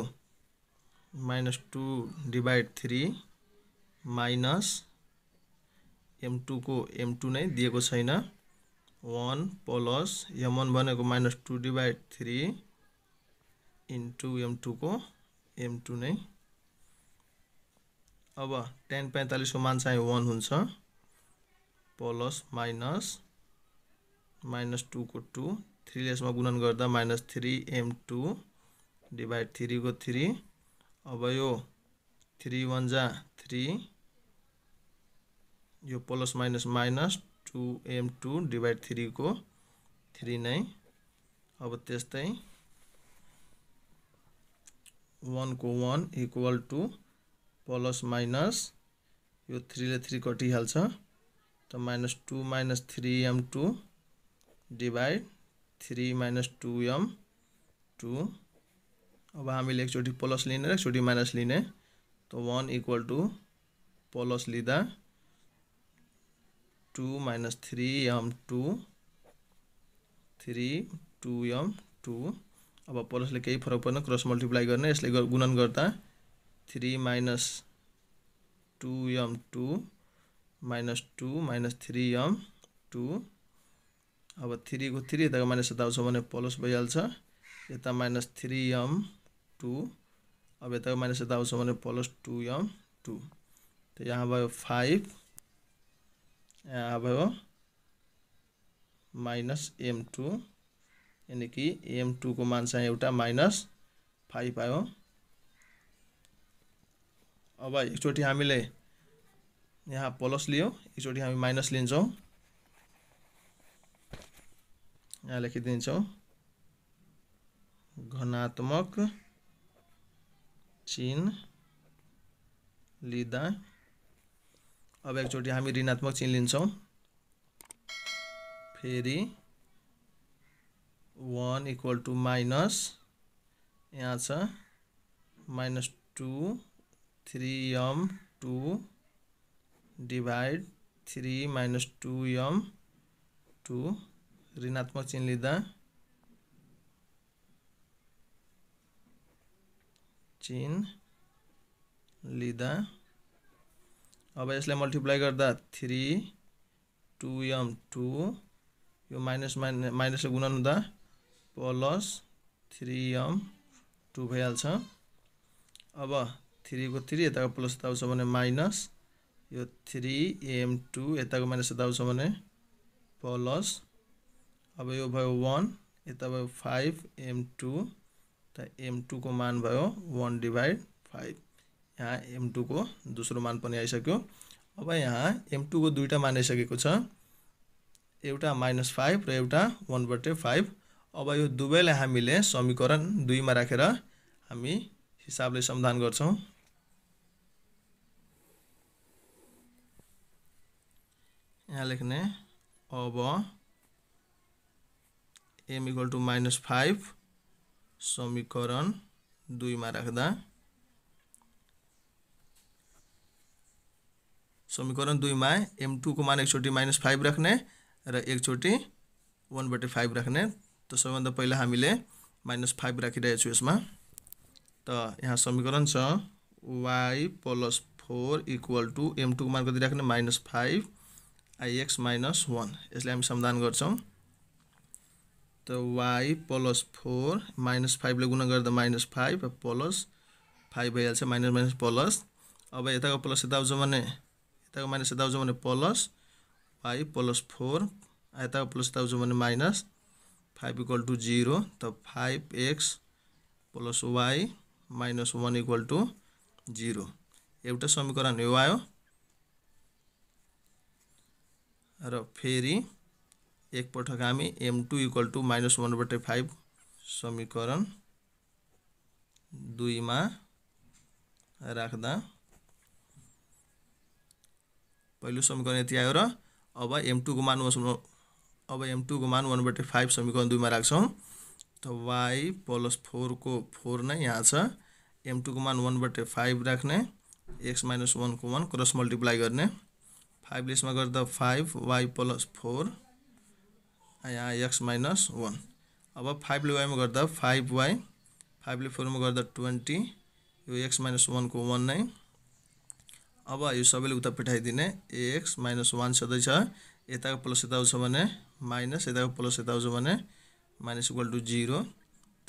-2 डिवाइड 3 माइनस m2 को m2 नै दिएको छैन 1 प्लस m1 भनेको -2 डिवाइड 3 इन्टु m2 को m2 नै। अब tan 45 को मान चाहिँ 1 हुन्छ प्लस माइनस -2 को 2 3 यसमा गुणन गर्दा -3 m2 डिवाइड 3 को 3। अब यो 3 1 जा 3 यो plus minus minus 2 m2 divide 3 को 3 नै। अब त्यस्तै 1 को 1 इक्वल टु प्लस माइनस यो 3 ले 3 कटिहाल्छ त -2 - 3m2 डिवाइड 3 - 2m2 2। अब हामीले एकचोटि प्लस लिने र एकचोटि माइनस लिने, तो 1 इक्वल टू प्लस लिँदा 2 - 3m2 3 2m2। अब प्लसले केही फरक पर्दैन, क्रस मल्टिप्लाई गर्ने, यसले गुणन गर्दा 3 - 2m2 - 2 - 3m2। अब 3 को 3 यताको माइनस यता आउँछ भने प्लस भइहाल्छ, यता -3m2। अब यताको माइनस यता आउँछ भने प्लस 2m2। तो यहाँ भयो 5, यहाँ भयो -m2, यानी कि m2 को मान चाहिँ एउटा -5 आयो। अब एकचोटि हामीले यहाँ प्लस लियो, एकचोटि हामी माइनस लिन्छौँ, यहाँ लेखिदिन्छौँ धनात्मक चिन्ह लिँदा। अब एकचोटि हामी ऋणात्मक चिन्ह लिन्छौँ, फेरि 1 इक्वल टू माइनस, यहाँ छ -2 3m2 डिवाइड 3 - 2m2। ऋणात्मक चिन्ह लिँदा अब यसलाई मल्टिप्लाई गर्दा 3 2m2, यो माइनसले गुणन हुँदा प्लस 3m2 भइहाल्छ। अब 3 को 3 यताको प्लस यता आउँछ भने माइनस, यो 3m2 यताको माइनस यता आउँछ भने प्लस। अब यो भयो 1, यता भयो 5m2, त m2 को मान भयो 1/5। यहाँ m2 को दोस्रो मान पनि आइसक्यो। अब यहाँ m2 को दुईटा मान आइसकेको छ, एउटा -5 र एउटा 1/5। अब यो दुवैलाई हामीले समीकरण 2 मा राखेर हामी हिसाबले समाधान गर्छौं। यहाँ लेख्ने, अब m इक्वल टू -5 समीकरण 2 मा राख्दा, समीकरण 2 मा m2 को मान एकचोटि -5 राख्ने र एकचोटि 1/5 राख्ने। तो सबैभन्दा पहिला हामीले -5 राखिरहेको छु यसमा। त यहाँ समीकरण छ y + 4 इक्वल टू m2 को मान कति राख्ने -5 ix - 1। यसले हामी समाधान गर्छौं। तो y + 4 -5 ले गुणन गर्दा -5 प्लस 5 भइहाल्छ, माइनस प्लस। अब यताको प्लस यता आउँछ भने, यताको माइनस यता आउँछ भने प्लस y + 4, यताको प्लस यता आउँछ भने माइनस 5 इक्वल टू 0। तो 5x + y - 1 इक्वल टू 0। एउटा समीकरण यो आयो। र फेरि एक पटक हामी m2 इक्वल टू -1/5 समीकरण 2 मा राख्दा पहिलो समीकरण यति आयो। र अब m2 को मान 1/5 समीकरण 2 मा राख्छौं। तो y + 4 को 4 नै यहाँ छ, m2 को मान 1/5 राख्ने, x - 1 को 1 क्रस मल्टिप्लाई गर्ने, 5 ले यसमा गर्दा 5y + 4, यहाँ x - 1। अब 5 ले y मा गर्दा 5y, 5 ले 4 मा गर्दा 20, यो x - 1 को 1 नै। अब यो सबैले उता पठाइदिने, x - 1 सधैं छ, यताको प्लस यता आउँछ भने माइनस, यताको प्लस यता आउँछ भने माइनस इक्वल टू 0।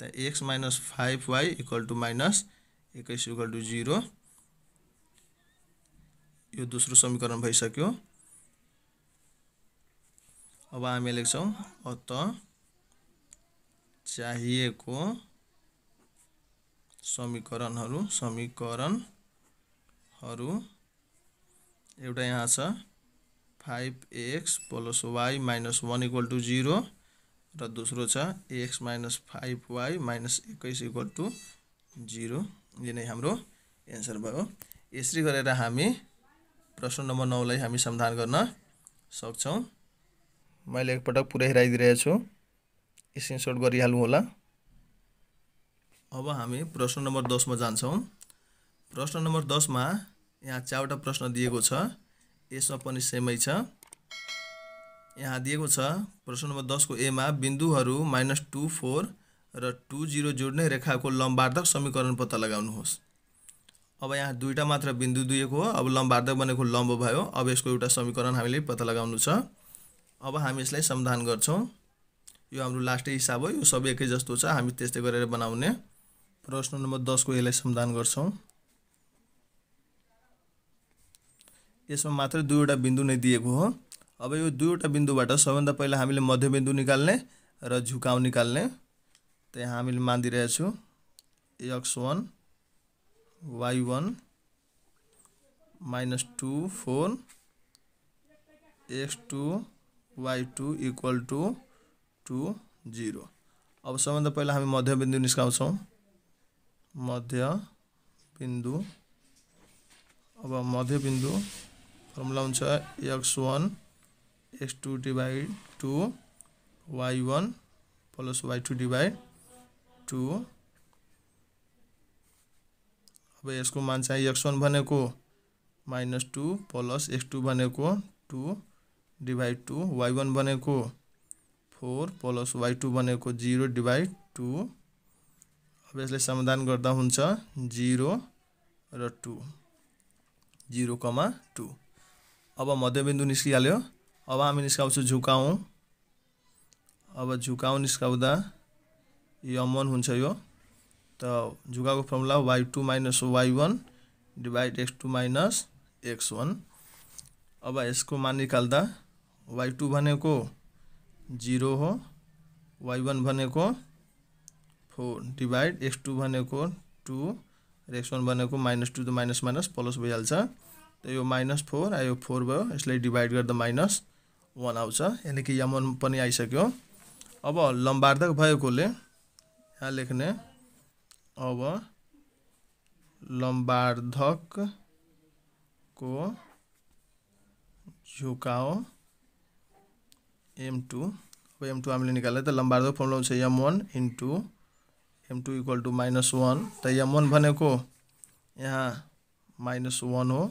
त x - 5y equal to -21 equal to 0। यो दोस्रो समीकरण भइसक्यो। अब हामी लेख्छौं, अत चाहिएको समीकरणहरू एउटा यहाँ छ 5x + y - 1 इक्वल टू 0, र दोस्रो छ x - 5y - 21 इक्वल टू 0। यो नै हाम्रो एन्सर भयो। यसरी गरेर हामी प्रश्न नम्बर 9 लाई हामी समाधान गर्न सक्छौं। मैले एकपटक पुरै हेराइदिरहेको छु, स्क्रिनशट गरिहाल्नु होला। अब हामी प्रश्न नम्बर 10 मा जान्छौँ। प्रश्न नम्बर 10 मा यहाँ 4वटा प्रश्न दिएको छ, यसमा पनि सेमै छ। यहाँ दिएको छ प्रश्न नम्बर 10 को ए मा बिन्दुहरू -2, 4 र 2, 0 जोड्ने रेखाको लम्बार्धक समीकरण पत्ता लगाउनुहोस्। अब यहाँ दुईटा मात्र बिन्दु दिएको हो, अब लम्बार्धक भनेको लम्ब भयो। अब यसको एउटा समीकरण हामीले पत्ता लगाउनु छ। अब हामी यसलाई समाधान गर्छौँ। यो हाम्रो लास्टै हिसाब हो, यो सबै एकै जस्तो छ, हामी त्यस्तै गरेर बनाउने। प्रश्न नम्बर 10 को यसलाई समाधान गर्छौँ। यसमा मात्र दुईवटा बिन्दु नै दिएको हो। अब यो दुईवटा बिन्दुबाट सबभन्दा पहिला हामीले मध्यबिन्दु निकाल्ने र झुकाउ निकाल्ने। त यहाँ हामीले मानिदिरहेको छु x1 y1 -2 4 x2 y2 = 2 0। अब सबभन्दा पहिला हामी मध्यबिन्दु निस्काउँछौँ। मध्यबिन्दु, अब मध्यबिन्दु फर्मुला हुन्छ x1 x2 / 2 y1 + y2 / 2। अब यसको मान चाहिँ x1 भनेको -2 + x2 भनेको 2 / 2, y1 भनेको 4 + y2 भनेको 0 / 2। अब यसलाई समाधान गर्दा हुन्छ 0 र 2, 0, 2। अब मध्यबिन्दु निस्किहाल्यो। अब हामी निस्काउँछौँ झुकाउ। अब झुकाउ निस्काउँदा m1 हुन्छ यो। त झुकाउको formula y2 - y1 / x2 - x1। अब यसको मान निकाल्दा y2 भनेको 0 हो, y1 भनेको 4 / x2 भनेको 2 र x1 भनेको -2, त माइनस प्लस भइहाल्छ। त यो -4 यो 4 भयो, यसलाई डिभाइड गर्दा -1 आउँछ, यानि कि m1 पनि आइसक्यो। अब लम्बार्धक भएकोले यहाँ लेख्ने, अब लम्बार्धक को झुकाउ m2। अब m2 हामीले निकाल्दा त लम्बार्धक फर्मुला हुन्छ m1 × m2 = -1। त m1 भनेको यहाँ -1 हो,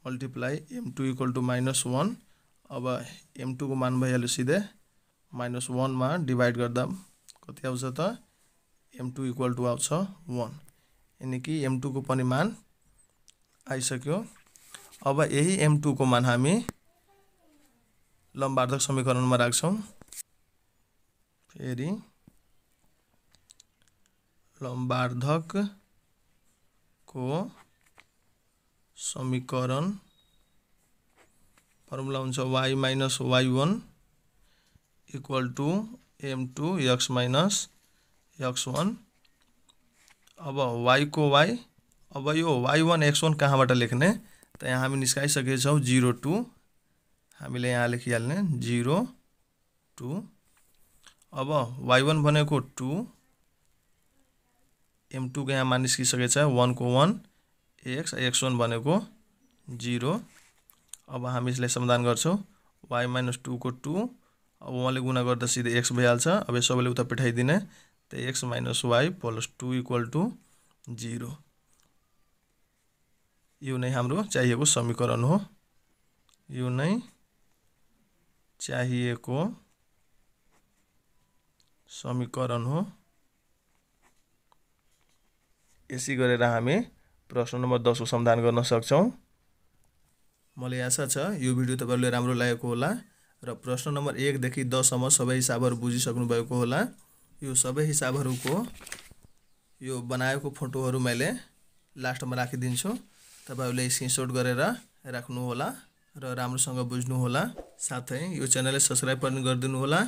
मल्टिप्लाई m2 = -1। अब m2 को मान भइहाल्यो सिधै -1 मा डिभाइड गर्दा कति आउँछ त m2 = आउँछ 1, यानि कि m2 को पनि मान आइसक्यो। अब यही m2 को मान हामी लम्बार्धक समीकरणमा राख्छौँ। फेरि लम्बार्धक को समीकरण फर्मुला हुन्छ y - y1 = m2 x - x1। अब y को y, अब यो y1 x1 कहाँबाट लेख्ने, त यहाँ हामी निस्काइसकेछौँ 0 2, हामीले यहाँ लेखिहाल्ने 0 2। अब y1 भनेको 2, m2 को यहाँ मान निस्किसकेको छ 1 को 1, x1 भनेको 0। अब हामी यसलाई समाधान गर्छौँ। y - 2 को 2, अब 1 ले गुणा गर्दा सिधै x भइहाल्छ। अब यो सबैले उता पठाइदिने, त x - y + 2 = 0। यो नै हाम्रो चाहिएको समीकरण हो। यो नै चाहिएको समीकरण हो। यसै गरेर हामी प्रश्न नम्बर 10 को समाधान गर्न सक्छौँ। मलाई आशा छ यो भिडियो तपाईहरुले राम्रो लागेको होला र प्रश्न नम्बर 1 देखि 10 सम्म सबै हिसाबहरू बुझिसक्नु भएको होला। यो सबै हिसाबहरूको यो बनाएको फोटोहरू मैले लास्टमा राखिदिन्छु। तपाईहरुले स्क्रिनशट गरेर राख्नु होला र राम्रोसँग बुझ्नु होला। साथै यो च्यानललाई सब्स्क्राइब पनि गरिदिनु होला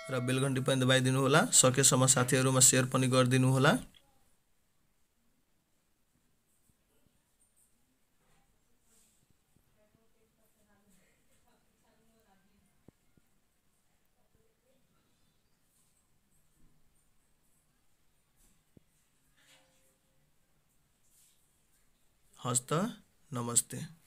र बेल घण्टी पनि दबाइदिनु होला। सकेसम्म साथीहरुमा शेयर पनि गरिदिनु होला। हस्त नमस्ते।